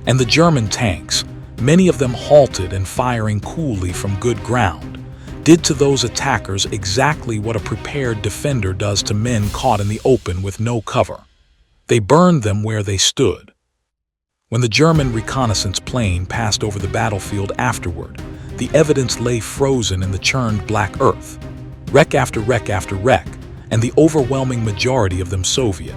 And the German tanks, many of them halted and firing coolly from good ground, did to those attackers exactly what a prepared defender does to men caught in the open with no cover. They burned them where they stood. When the German reconnaissance plane passed over the battlefield afterward, the evidence lay frozen in the churned black earth, wreck after wreck after wreck, and the overwhelming majority of them Soviet.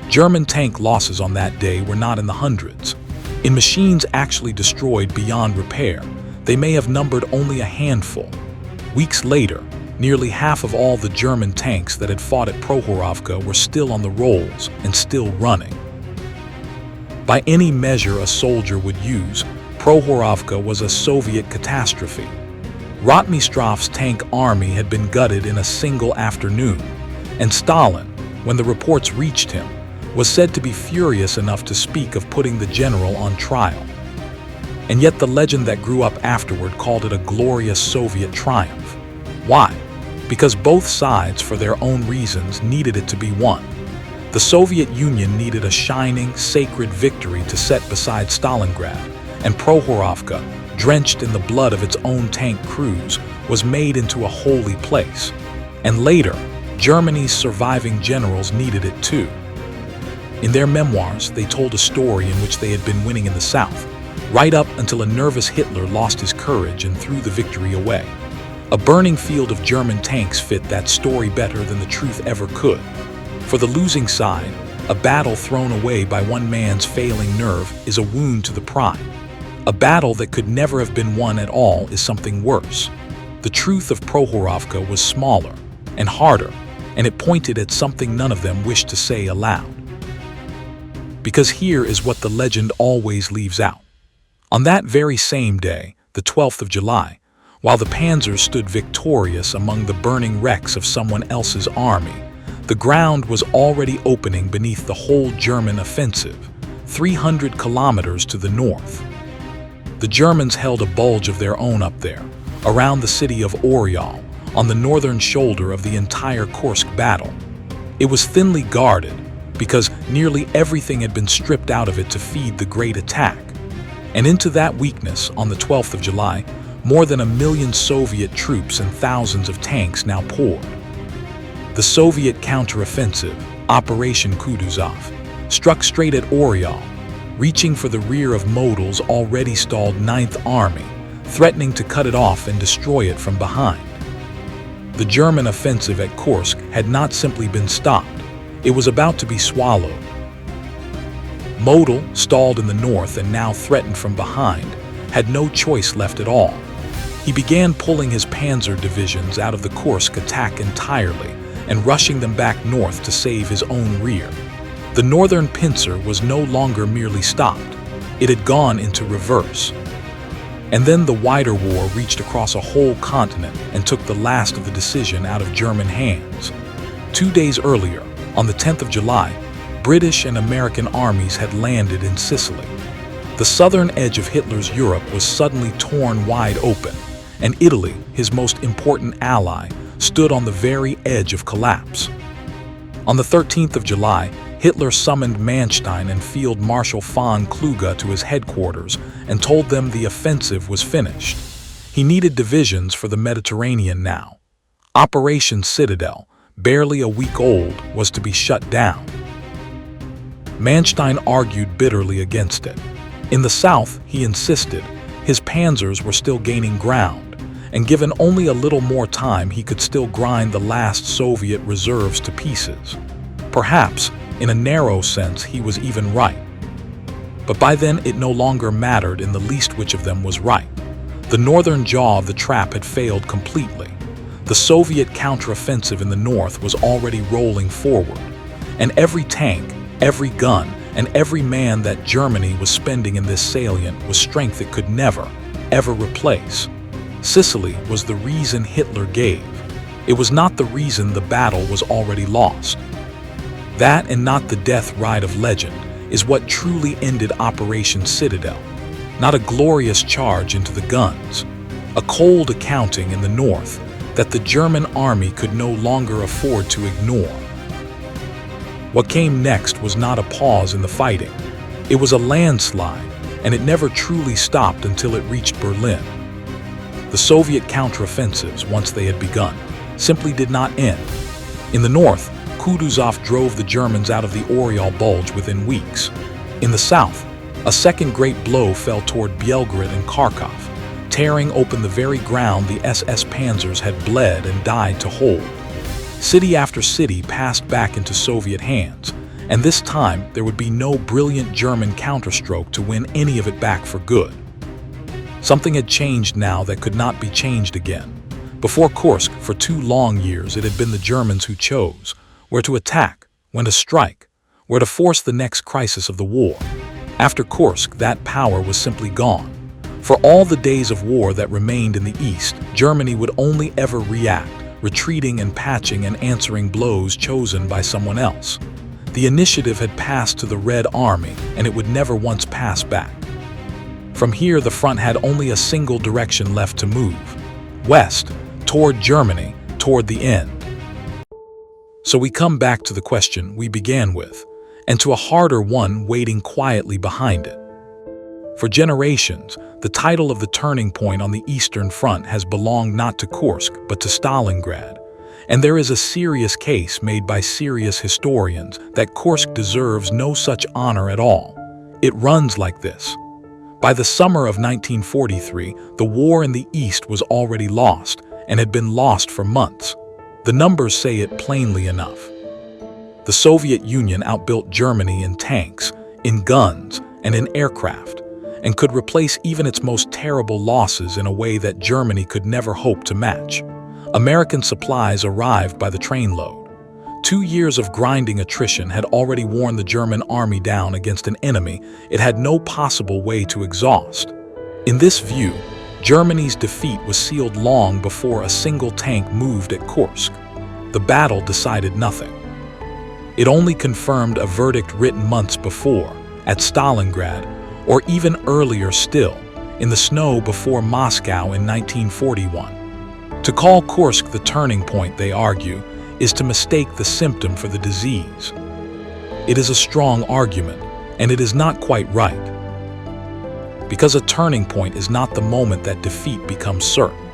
German tank losses on that day were not in the hundreds. In machines actually destroyed beyond repair, they may have numbered only a handful. Weeks later, nearly half of all the German tanks that had fought at Prohorovka were still on the rolls and still running. By any measure a soldier would use, Prohorovka was a Soviet catastrophe. Rotmistrov's tank army had been gutted in a single afternoon, and Stalin, when the reports reached him, was said to be furious enough to speak of putting the general on trial. And yet the legend that grew up afterward called it a glorious Soviet triumph. Why? Because both sides, for their own reasons, needed it to be won. The Soviet Union needed a shining, sacred victory to set beside Stalingrad, and Prohorovka, drenched in the blood of its own tank crews, was made into a holy place. And later, Germany's surviving generals needed it too. In their memoirs, they told a story in which they had been winning in the South, right up until a nervous Hitler lost his courage and threw the victory away. A burning field of German tanks fit that story better than the truth ever could. For the losing side, a battle thrown away by one man's failing nerve is a wound to the pride. A battle that could never have been won at all is something worse. The truth of Prohorovka was smaller and harder, and it pointed at something none of them wished to say aloud. Because here is what the legend always leaves out. On that very same day, the 12th of July, while the panzers stood victorious among the burning wrecks of someone else's army, the ground was already opening beneath the whole German offensive, 300 kilometers to the north. The Germans held a bulge of their own up there, around the city of Oryol, on the northern shoulder of the entire Kursk battle. It was thinly guarded, because nearly everything had been stripped out of it to feed the great attack. And into that weakness, on the 12th of July, more than 1 million Soviet troops and thousands of tanks now poured. The Soviet counteroffensive, Operation Kutuzov, struck straight at Oryol, reaching for the rear of Modul's already stalled 9th Army, threatening to cut it off and destroy it from behind. The German offensive at Kursk had not simply been stopped, it was about to be swallowed. Modul, stalled in the north and now threatened from behind, had no choice left at all. He began pulling his panzer divisions out of the Kursk attack entirely and rushing them back north to save his own rear. The northern pincer was no longer merely stopped, it had gone into reverse. And then the wider war reached across a whole continent and took the last of the decision out of German hands. 2 days earlier, on the 10th of July, British and American armies had landed in Sicily. The southern edge of Hitler's Europe was suddenly torn wide open, and Italy, his most important ally, stood on the very edge of collapse. On the 13th of July, Hitler summoned Manstein and Field Marshal von Kluge to his headquarters and told them the offensive was finished. He needed divisions for the Mediterranean now. Operation Citadel, barely a week old, was to be shut down. Manstein argued bitterly against it. In the south, he insisted, his panzers were still gaining ground, and given only a little more time he could still grind the last Soviet reserves to pieces. Perhaps, in a narrow sense, he was even right. But by then it no longer mattered in the least which of them was right. The northern jaw of the trap had failed completely. The Soviet counteroffensive in the north was already rolling forward, and every tank, every gun, and every man that Germany was spending in this salient was strength it could never, ever replace. Sicily was the reason Hitler gave. It was not the reason the battle was already lost. That, and not the death ride of legend, is what truly ended Operation Citadel. Not a glorious charge into the guns, a cold accounting in the north that the German army could no longer afford to ignore. What came next was not a pause in the fighting. It was a landslide, and it never truly stopped until it reached Berlin. The Soviet counteroffensives, once they had begun, simply did not end. In the north, Kutuzov drove the Germans out of the Oriol Bulge within weeks. In the south, a second great blow fell toward Belgrade and Kharkov, tearing open the very ground the SS panzers had bled and died to hold. City after city passed back into Soviet hands, and this time there would be no brilliant German counterstroke to win any of it back for good. Something had changed now that could not be changed again. Before Kursk, for 2 long years, it had been the Germans who chose where to attack, when to strike, where to force the next crisis of the war. After Kursk, that power was simply gone. For all the days of war that remained in the east, Germany would only ever react, retreating and patching and answering blows chosen by someone else. The initiative had passed to the Red Army, and it would never once pass back. From here, the front had only a single direction left to move: west, toward Germany, toward the end. So we come back to the question we began with, and to a harder one waiting quietly behind it. For generations, the title of the turning point on the Eastern Front has belonged not to Kursk, but to Stalingrad. And there is a serious case made by serious historians that Kursk deserves no such honor at all. It runs like this. By the summer of 1943, the war in the East was already lost, and had been lost for months. The numbers say it plainly enough. The Soviet Union outbuilt Germany in tanks, in guns, and in aircraft, and could replace even its most terrible losses in a way that Germany could never hope to match. American supplies arrived by the trainload. 2 years of grinding attrition had already worn the German army down against an enemy it had no possible way to exhaust. In this view, Germany's defeat was sealed long before a single tank moved at Kursk. The battle decided nothing. It only confirmed a verdict written months before, at Stalingrad, or even earlier still, in the snow before Moscow in 1941. To call Kursk the turning point, they argue, is to mistake the symptom for the disease. It is a strong argument, and it is not quite right. Because a turning point is not the moment that defeat becomes certain.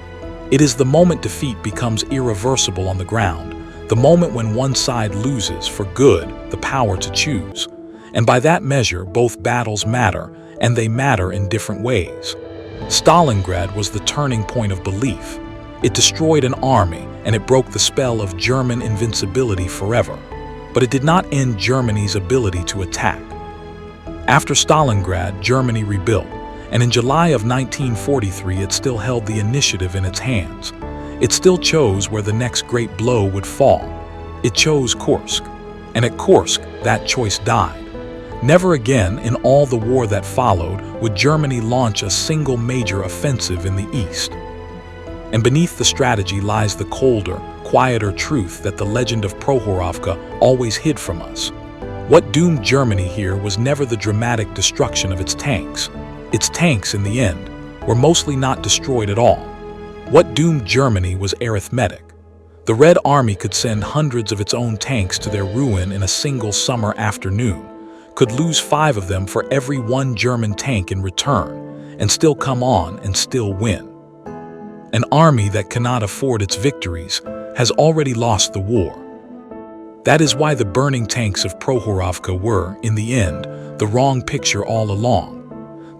It is the moment defeat becomes irreversible on the ground, the moment when one side loses, for good, the power to choose. And by that measure, both battles matter, and they matter in different ways. Stalingrad was the turning point of belief. It destroyed an army, and it broke the spell of German invincibility forever. But it did not end Germany's ability to attack. After Stalingrad, Germany rebuilt, and in July of 1943 it still held the initiative in its hands. It still chose where the next great blow would fall. It chose Kursk, and at Kursk that choice died. Never again in all the war that followed would Germany launch a single major offensive in the east. And beneath the strategy lies the colder, quieter truth that the legend of Prokhorovka always hid from us. What doomed Germany here was never the dramatic destruction of its tanks. Its tanks, in the end, were mostly not destroyed at all. What doomed Germany was arithmetic. The Red Army could send hundreds of its own tanks to their ruin in a single summer afternoon, could lose 5 of them for every 1 German tank in return, and still come on and still win. An army that cannot afford its victories has already lost the war. That is why the burning tanks of Prokhorovka were, in the end, the wrong picture all along.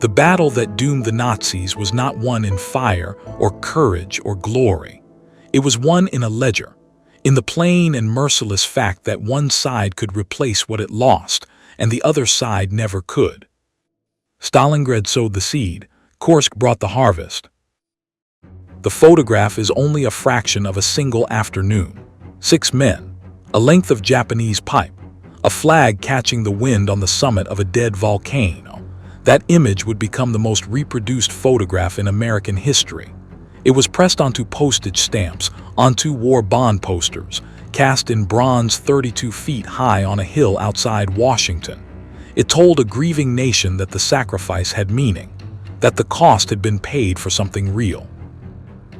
The battle that doomed the Nazis was not won in fire or courage or glory. It was won in a ledger, in the plain and merciless fact that one side could replace what it lost, and the other side never could. Stalingrad sowed the seed, Kursk brought the harvest. The photograph is only a fraction of a single afternoon. 6 men, a length of Japanese pipe, a flag catching the wind on the summit of a dead volcano. That image would become the most reproduced photograph in American history. It was pressed onto postage stamps, onto war bond posters, cast in bronze 32 feet high on a hill outside Washington. It told a grieving nation that the sacrifice had meaning, that the cost had been paid for something real.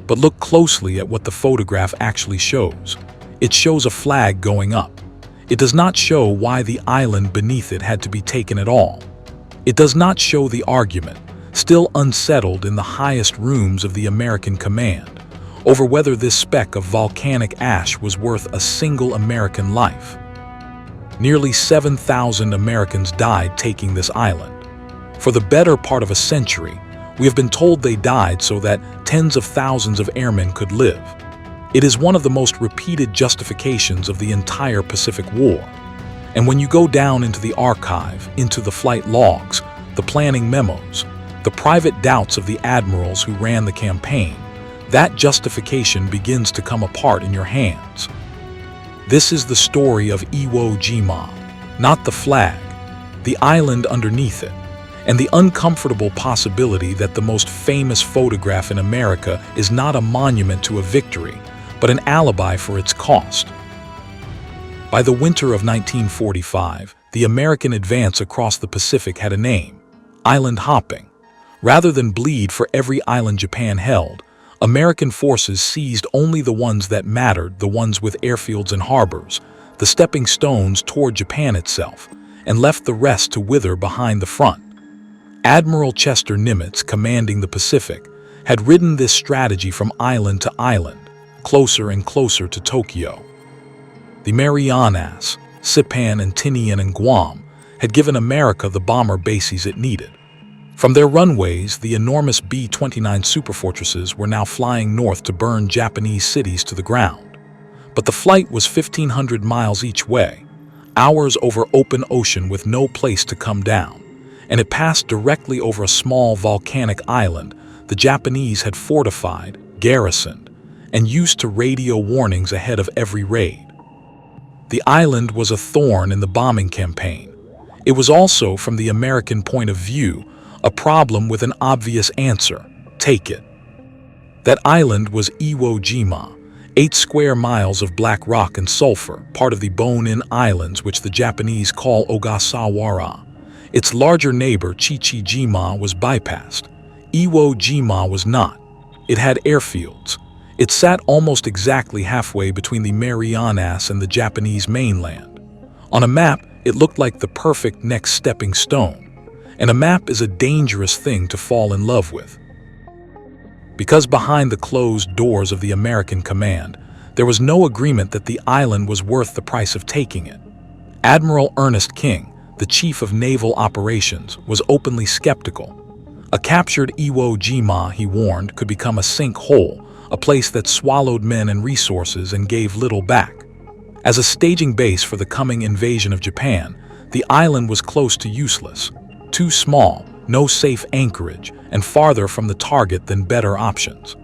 But look closely at what the photograph actually shows. It shows a flag going up. It does not show why the island beneath it had to be taken at all. It does not show the argument, still unsettled in the highest rooms of the American command, over whether this speck of volcanic ash was worth a single American life. Nearly 7,000 Americans died taking this island. For the better part of a century, we have been told they died so that tens of thousands of airmen could live. It is one of the most repeated justifications of the entire Pacific War. And when you go down into the archive, into the flight logs, the planning memos, the private doubts of the admirals who ran the campaign, that justification begins to come apart in your hands. This is the story of Iwo Jima, not the flag, the island underneath it, and the uncomfortable possibility that the most famous photograph in America is not a monument to a victory, but an alibi for its cost. By the winter of 1945, the American advance across the Pacific had a name: island hopping. Rather than bleed for every island Japan held, American forces seized only the ones that mattered, the ones with airfields and harbors, the stepping stones toward Japan itself, and left the rest to wither behind the front. Admiral Chester Nimitz, commanding the Pacific, had ridden this strategy from island to island, closer and closer to Tokyo. The Marianas, Saipan and Tinian and Guam had given America the bomber bases it needed. From their runways, the enormous B-29 superfortresses were now flying north to burn Japanese cities to the ground. But the flight was 1,500 miles each way, hours over open ocean with no place to come down, and it passed directly over a small volcanic island the Japanese had fortified, garrisoned, and used to radio warnings ahead of every raid. The island was a thorn in the bombing campaign. It was also, from the American point of view, a problem with an obvious answer: take it. That island was Iwo Jima, 8 square miles of black rock and sulfur, part of the Bone-In Islands, which the Japanese call Ogasawara. Its larger neighbor, Chichi-Jima, was bypassed. Iwo Jima was not. It had airfields. It sat almost exactly halfway between the Marianas and the Japanese mainland. On a map, it looked like the perfect next stepping stone. And a map is a dangerous thing to fall in love with. Because behind the closed doors of the American command, there was no agreement that the island was worth the price of taking it. Admiral Ernest King, the chief of naval operations, was openly skeptical. A captured Iwo Jima, he warned, could become a sinkhole, a place that swallowed men and resources and gave little back. As a staging base for the coming invasion of Japan, the island was close to useless. Too small, no safe anchorage, and farther from the target than better options.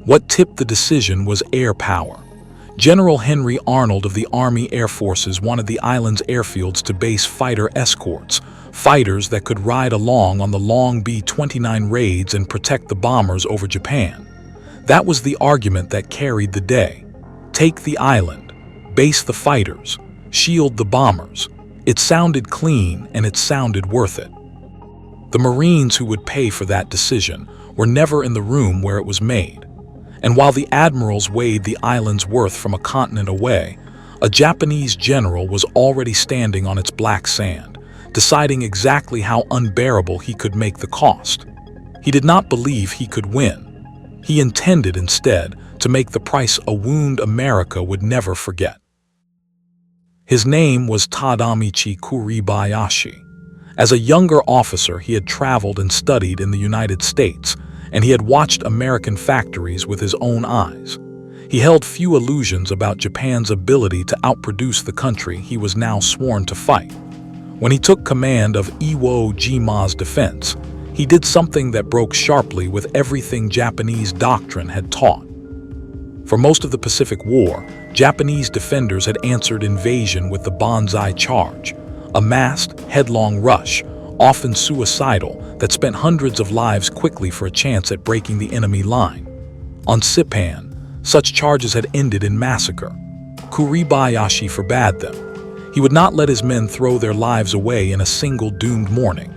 What tipped the decision was air power. General Henry Arnold of the Army Air Forces wanted the island's airfields to base fighter escorts, fighters that could ride along on the long B-29 raids and protect the bombers over Japan. That was the argument that carried the day. Take the island, base the fighters, shield the bombers. It sounded clean, and it sounded worth it. The Marines who would pay for that decision were never in the room where it was made. And while the admirals weighed the island's worth from a continent away, a Japanese general was already standing on its black sand, deciding exactly how unbearable he could make the cost. He did not believe he could win. He intended instead to make the price a wound America would never forget. His name was Tadamichi Kuribayashi. As a younger officer, he had traveled and studied in the United States, and he had watched American factories with his own eyes. He held few illusions about Japan's ability to outproduce the country he was now sworn to fight. When he took command of Iwo Jima's defense, He did something that broke sharply with everything Japanese doctrine had taught. For most of the Pacific War, Japanese defenders had answered invasion with the banzai charge, a massed, headlong rush, often suicidal, that spent hundreds of lives quickly for a chance at breaking the enemy line. On Saipan, such charges had ended in massacre. Kuribayashi forbade them. He would not let his men throw their lives away in a single doomed morning.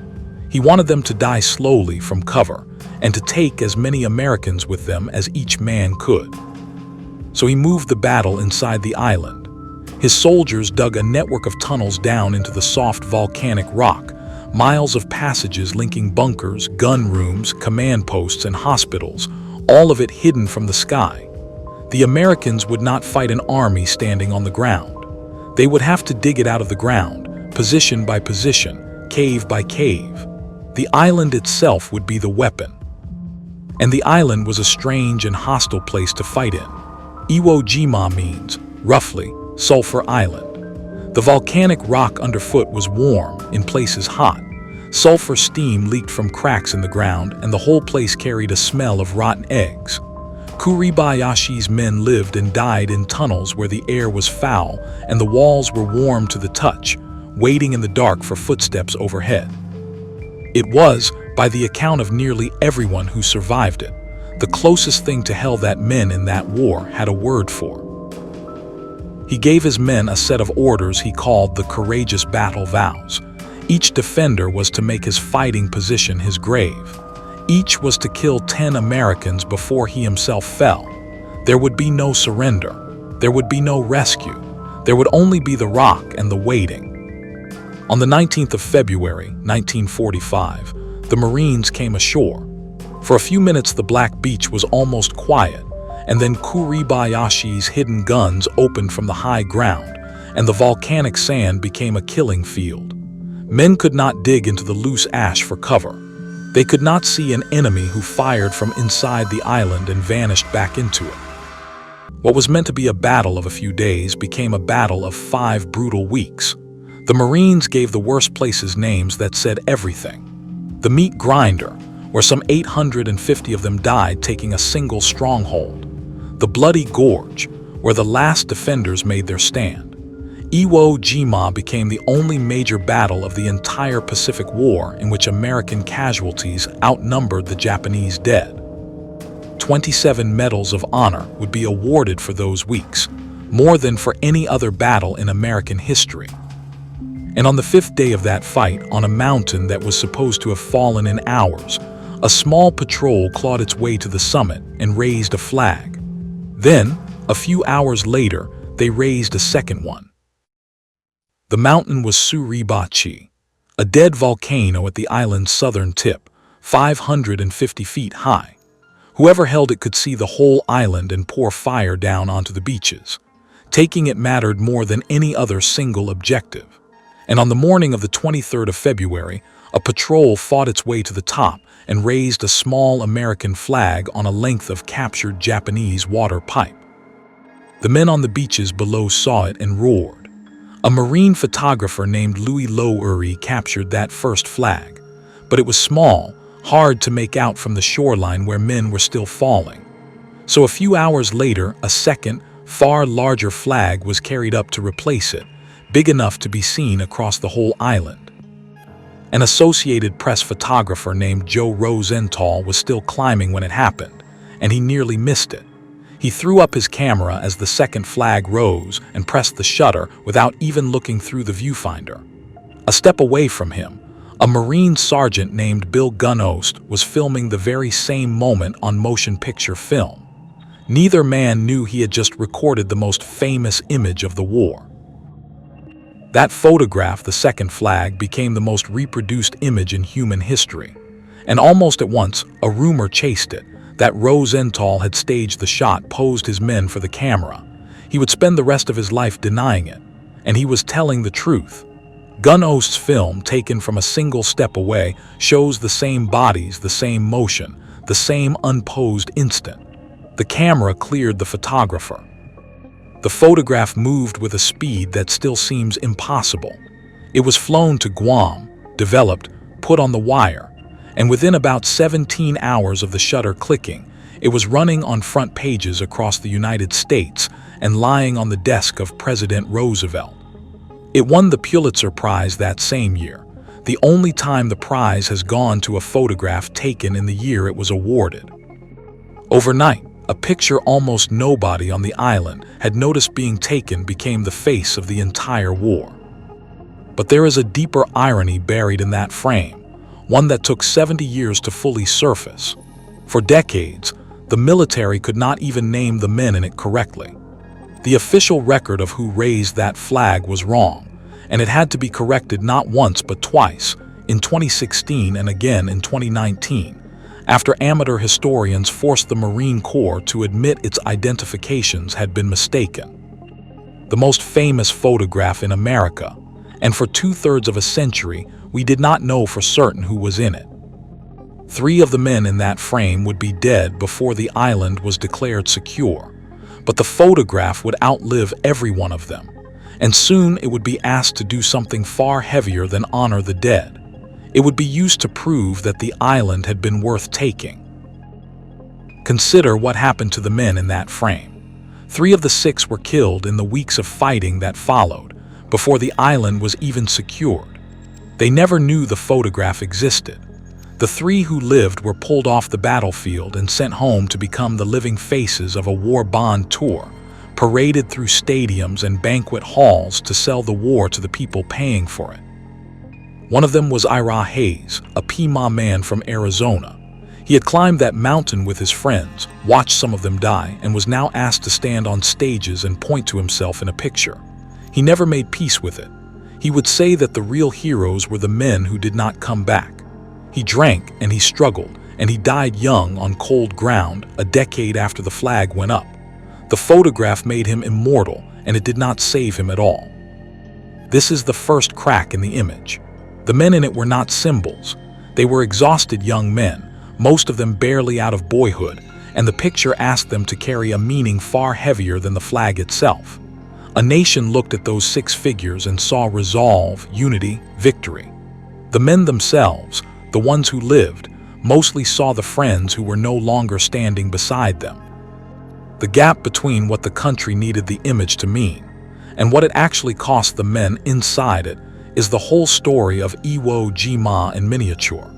He wanted them to die slowly from cover and to take as many Americans with them as each man could. So he moved the battle inside the island. His soldiers dug a network of tunnels down into the soft volcanic rock, miles of passages linking bunkers, gun rooms, command posts, and hospitals, all of it hidden from the sky. The Americans would not fight an army standing on the ground. They would have to dig it out of the ground, position by position, cave by cave. The island itself would be the weapon. And the island was a strange and hostile place to fight in. Iwo Jima means, roughly, Sulphur Island. The volcanic rock underfoot was warm, in places hot. Sulfur steam leaked from cracks in the ground, and the whole place carried a smell of rotten eggs. Kuribayashi's men lived and died in tunnels where the air was foul and the walls were warm to the touch, waiting in the dark for footsteps overhead. It was, by the account of nearly everyone who survived it, the closest thing to hell that men in that war had a word for. He gave his men a set of orders he called the courageous battle vows. Each defender was to make his fighting position his grave. Each was to kill 10 Americans before he himself fell. There would be no surrender. There would be no rescue. There would only be the rock and the waiting. On the 19th of February, 1945, the Marines came ashore. For a few minutes the black beach was almost quiet, and then Kuribayashi's hidden guns opened from the high ground, and the volcanic sand became a killing field. Men could not dig into the loose ash for cover. They could not see an enemy who fired from inside the island and vanished back into it. What was meant to be a battle of a few days became a battle of 5 brutal weeks. The Marines gave the worst places names that said everything. The Meat Grinder, where some 850 of them died taking a single stronghold. The Bloody Gorge, where the last defenders made their stand. Iwo Jima became the only major battle of the entire Pacific War in which American casualties outnumbered the Japanese dead. 27 medals of honor would be awarded for those weeks, more than for any other battle in American history. And on the 5th day of that fight, on a mountain that was supposed to have fallen in hours, a small patrol clawed its way to the summit and raised a flag. Then, a few hours later, they raised a second one. The mountain was Suribachi, a dead volcano at the island's southern tip, 550 feet high. Whoever held it could see the whole island and pour fire down onto the beaches. Taking it mattered more than any other single objective. And on the morning of the 23rd of February, a patrol fought its way to the top and raised a small American flag on a length of captured Japanese water pipe. The men on the beaches below saw it and roared. A marine photographer named WWII captured that first flag, but it was small, hard to make out from the shoreline where men were still falling. So a few hours later, a second, far larger flag was carried up to replace it, big enough to be seen across the whole island. An Associated Press photographer named Joe Rosenthal was still climbing when it happened, and he nearly missed it. He threw up his camera as the second flag rose and pressed the shutter without even looking through the viewfinder. A step away from him, a Marine sergeant named Bill Gunost was filming the very same moment on motion picture film. Neither man knew he had just recorded the most famous image of the war. That photograph, the second flag, became the most reproduced image in human history. And almost at once, a rumor chased it, that Rosenthal had staged the shot, posed his men for the camera. He would spend the rest of his life denying it, and he was telling the truth. Gunost's film, taken from a single step away, shows the same bodies, the same motion, the same unposed instant. The camera cleared the photographer. The photograph moved with a speed that still seems impossible. It was flown to Guam, developed, put on the wire, and within about 17 hours of the shutter clicking, it was running on front pages across the United States and lying on the desk of President Roosevelt. It won the Pulitzer Prize that same year, the only time the prize has gone to a photograph taken in the year it was awarded. Overnight, a picture almost nobody on the island had noticed being taken became the face of the entire war. But there is a deeper irony buried in that frame, one that took 70 years to fully surface. For decades, the military could not even name the men in it correctly. The official record of who raised that flag was wrong, and it had to be corrected not once but twice, in 2016 and again in 2019, after amateur historians forced the Marine Corps to admit its identifications had been mistaken. The most famous photograph in America, and for 2/3 of a century, we did not know for certain who was in it. 3 of the men in that frame would be dead before the island was declared secure, but the photograph would outlive every one of them, and soon it would be asked to do something far heavier than honor the dead. It would be used to prove that the island had been worth taking. Consider what happened to the men in that frame. 3 of the 6 were killed in the weeks of fighting that followed, before the island was even secured. They never knew the photograph existed. The 3 who lived were pulled off the battlefield and sent home to become the living faces of a war bond tour, paraded through stadiums and banquet halls to sell the war to the people paying for it. One of them was Ira Hayes, a Pima man from Arizona. He had climbed that mountain with his friends, watched some of them die, and was now asked to stand on stages and point to himself in a picture. He never made peace with it. He would say that the real heroes were the men who did not come back. He drank and he struggled, and he died young on cold ground a decade after the flag went up. The photograph made him immortal, and it did not save him at all. This is the first crack in the image. The men in it were not symbols. They were exhausted young men, most of them barely out of boyhood, and the picture asked them to carry a meaning far heavier than the flag itself. A nation looked at those 6 figures and saw resolve, unity, victory. The men themselves, the ones who lived, mostly saw the friends who were no longer standing beside them. The gap between what the country needed the image to mean and what it actually cost the men inside it is the whole story of Iwo Jima in miniature.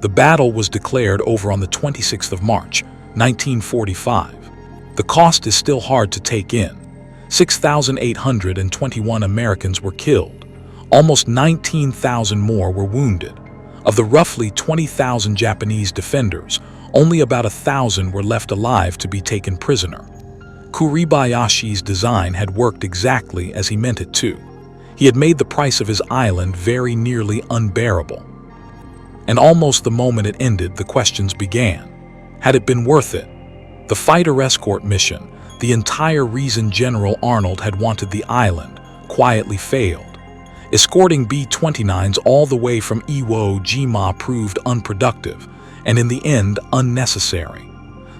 The battle was declared over on the 26th of March, 1945. The cost is still hard to take in. 6,821 Americans were killed. Almost 19,000 more were wounded. Of the roughly 20,000 Japanese defenders, only about 1,000 were left alive to be taken prisoner. Kuribayashi's design had worked exactly as he meant it to. He had made the price of his island very nearly unbearable. And almost the moment it ended, the questions began. Had it been worth it? The fighter escort mission, the entire reason General Arnold had wanted the island, quietly failed. Escorting B-29s all the way from Iwo Jima proved unproductive, and in the end unnecessary.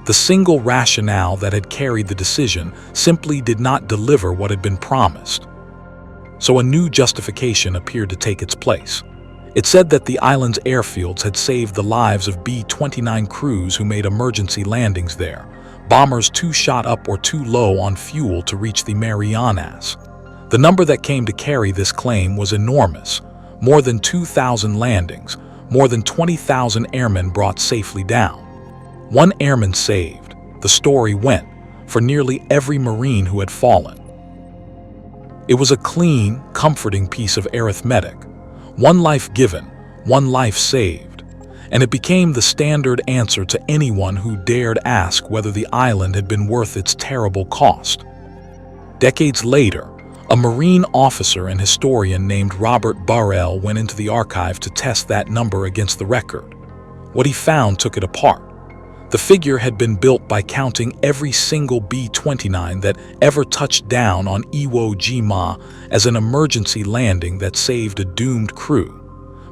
The single rationale that had carried the decision simply did not deliver what had been promised. So a new justification appeared to take its place. It said that the island's airfields had saved the lives of B-29 crews who made emergency landings there, bombers too shot up or too low on fuel to reach the Marianas. The number that came to carry this claim was enormous, more than 2,000 landings, more than 20,000 airmen brought safely down. One airman saved, the story went, for nearly every Marine who had fallen. It was a clean, comforting piece of arithmetic. One life given, one life saved. And it became the standard answer to anyone who dared ask whether the island had been worth its terrible cost. Decades later, a Marine officer and historian named Robert Burrell went into the archive to test that number against the record. What he found took it apart. The figure had been built by counting every single B-29 that ever touched down on Iwo Jima as an emergency landing that saved a doomed crew.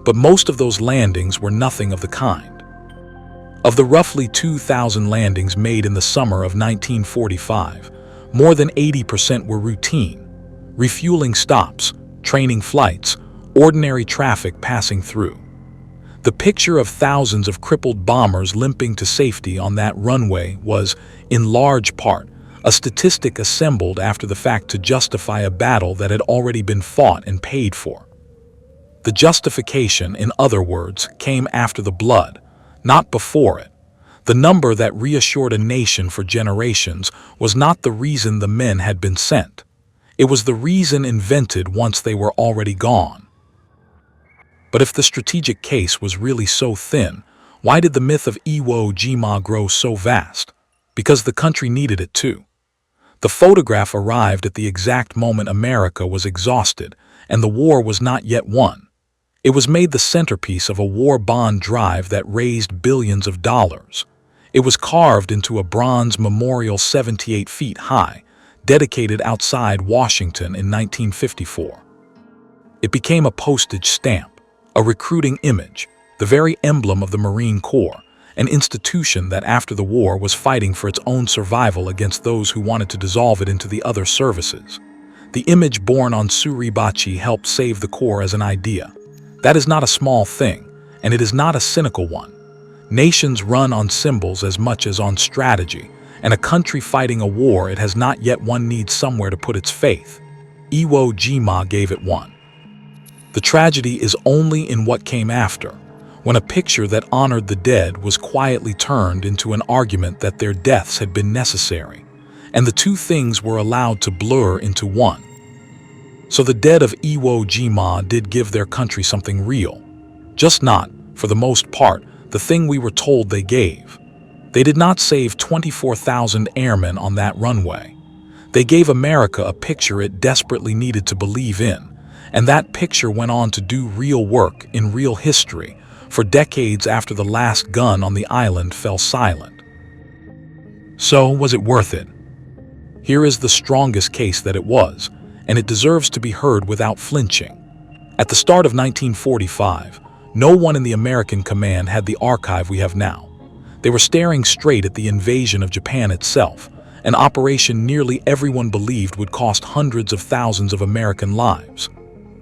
But most of those landings were nothing of the kind. Of the roughly 2,000 landings made in the summer of 1945, more than 80% were routine, refueling stops, training flights, ordinary traffic passing through. The picture of thousands of crippled bombers limping to safety on that runway was, in large part, a statistic assembled after the fact to justify a battle that had already been fought and paid for. The justification, in other words, came after the blood, not before it. The number that reassured a nation for generations was not the reason the men had been sent. It was the reason invented once they were already gone. But if the strategic case was really so thin, why did the myth of Iwo Jima grow so vast? Because the country needed it too. The photograph arrived at the exact moment America was exhausted and the war was not yet won. It was made the centerpiece of a war bond drive that raised billions of dollars. It was carved into a bronze memorial 78 feet high, dedicated outside Washington in 1954. It became a postage stamp, a recruiting image, the very emblem of the Marine Corps, an institution that after the war was fighting for its own survival against those who wanted to dissolve it into the other services. The image born on Suribachi helped save the Corps as an idea. That is not a small thing, and it is not a cynical one. Nations run on symbols as much as on strategy, and a country fighting a war it has not yet won needs somewhere to put its faith. Iwo Jima gave it one. The tragedy is only in what came after, when a picture that honored the dead was quietly turned into an argument that their deaths had been necessary, and the two things were allowed to blur into one. So the dead of Iwo Jima did give their country something real, just not, for the most part, the thing we were told they gave. They did not save 24,000 airmen on that runway. They gave America a picture it desperately needed to believe in, and that picture went on to do real work in real history for decades after the last gun on the island fell silent. So, was it worth it? Here is the strongest case that it was, and it deserves to be heard without flinching. At the start of 1945, no one in the American command had the archive we have now. They were staring straight at the invasion of Japan itself, an operation nearly everyone believed would cost hundreds of thousands of American lives.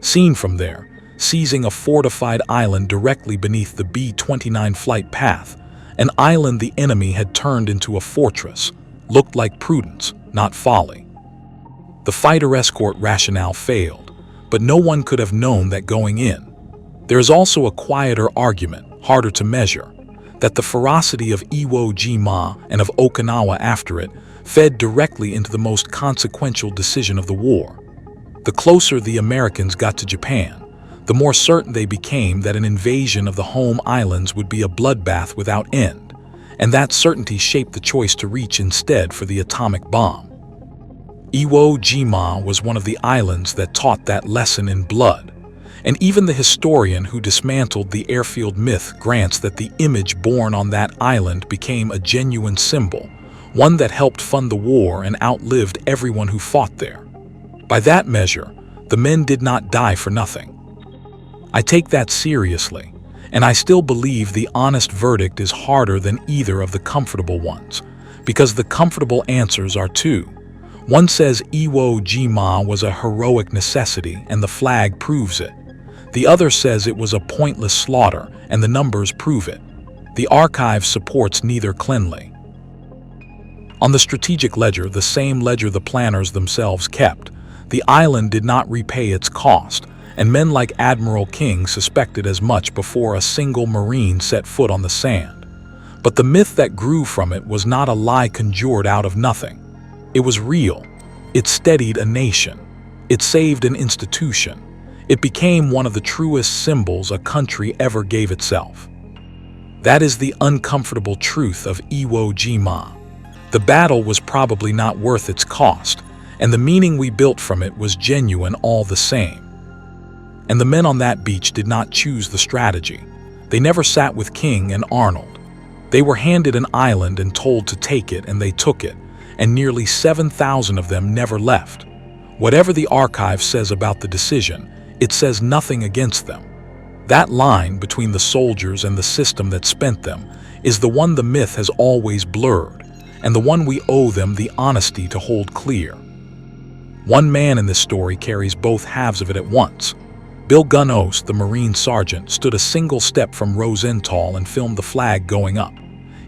Seen from there, seizing a fortified island directly beneath the B-29 flight path, an island the enemy had turned into a fortress, looked like prudence, not folly. The fighter escort rationale failed, but no one could have known that going in. There is also a quieter argument, harder to measure, that the ferocity of Iwo Jima and of Okinawa after it fed directly into the most consequential decision of the war. The closer the Americans got to Japan, the more certain they became that an invasion of the home islands would be a bloodbath without end, and that certainty shaped the choice to reach instead for the atomic bomb. Iwo Jima was one of the islands that taught that lesson in blood, and even the historian who dismantled the airfield myth grants that the image born on that island became a genuine symbol, one that helped fund the war and outlived everyone who fought there. By that measure, the men did not die for nothing. I take that seriously, and I still believe the honest verdict is harder than either of the comfortable ones, because the comfortable answers are two. One says Iwo Jima was a heroic necessity and the flag proves it. The other says it was a pointless slaughter and the numbers prove it. The archive supports neither cleanly. On the strategic ledger, the same ledger the planners themselves kept, the island did not repay its cost, and men like Admiral King suspected as much before a single Marine set foot on the sand. But the myth that grew from it was not a lie conjured out of nothing. It was real. It steadied a nation. It saved an institution. It became one of the truest symbols a country ever gave itself. That is the uncomfortable truth of Iwo Jima. The battle was probably not worth its cost, and the meaning we built from it was genuine all the same. And the men on that beach did not choose the strategy. They never sat with King and Arnold. They were handed an island and told to take it, and they took it, and nearly 7,000 of them never left. Whatever the archive says about the decision, it says nothing against them. That line between the soldiers and the system that spent them is the one the myth has always blurred, and the one we owe them the honesty to hold clear. One man in this story carries both halves of it at once. Bill Gunnost, the Marine sergeant, stood a single step from Rosenthal and filmed the flag going up.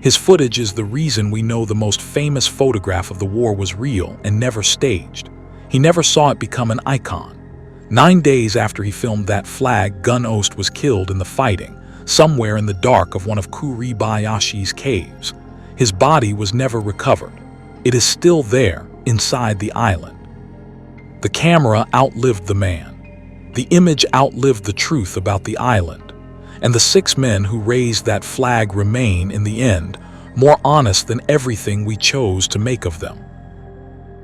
His footage is the reason we know the most famous photograph of the war was real and never staged. He never saw it become an icon. 9 days after he filmed that flag, Gunnost was killed in the fighting, somewhere in the dark of one of Kuribayashi's caves. His body was never recovered. It is still there, inside the island. The camera outlived the man. The image outlived the truth about the island. And the 6 men who raised that flag remain, in the end, more honest than everything we chose to make of them.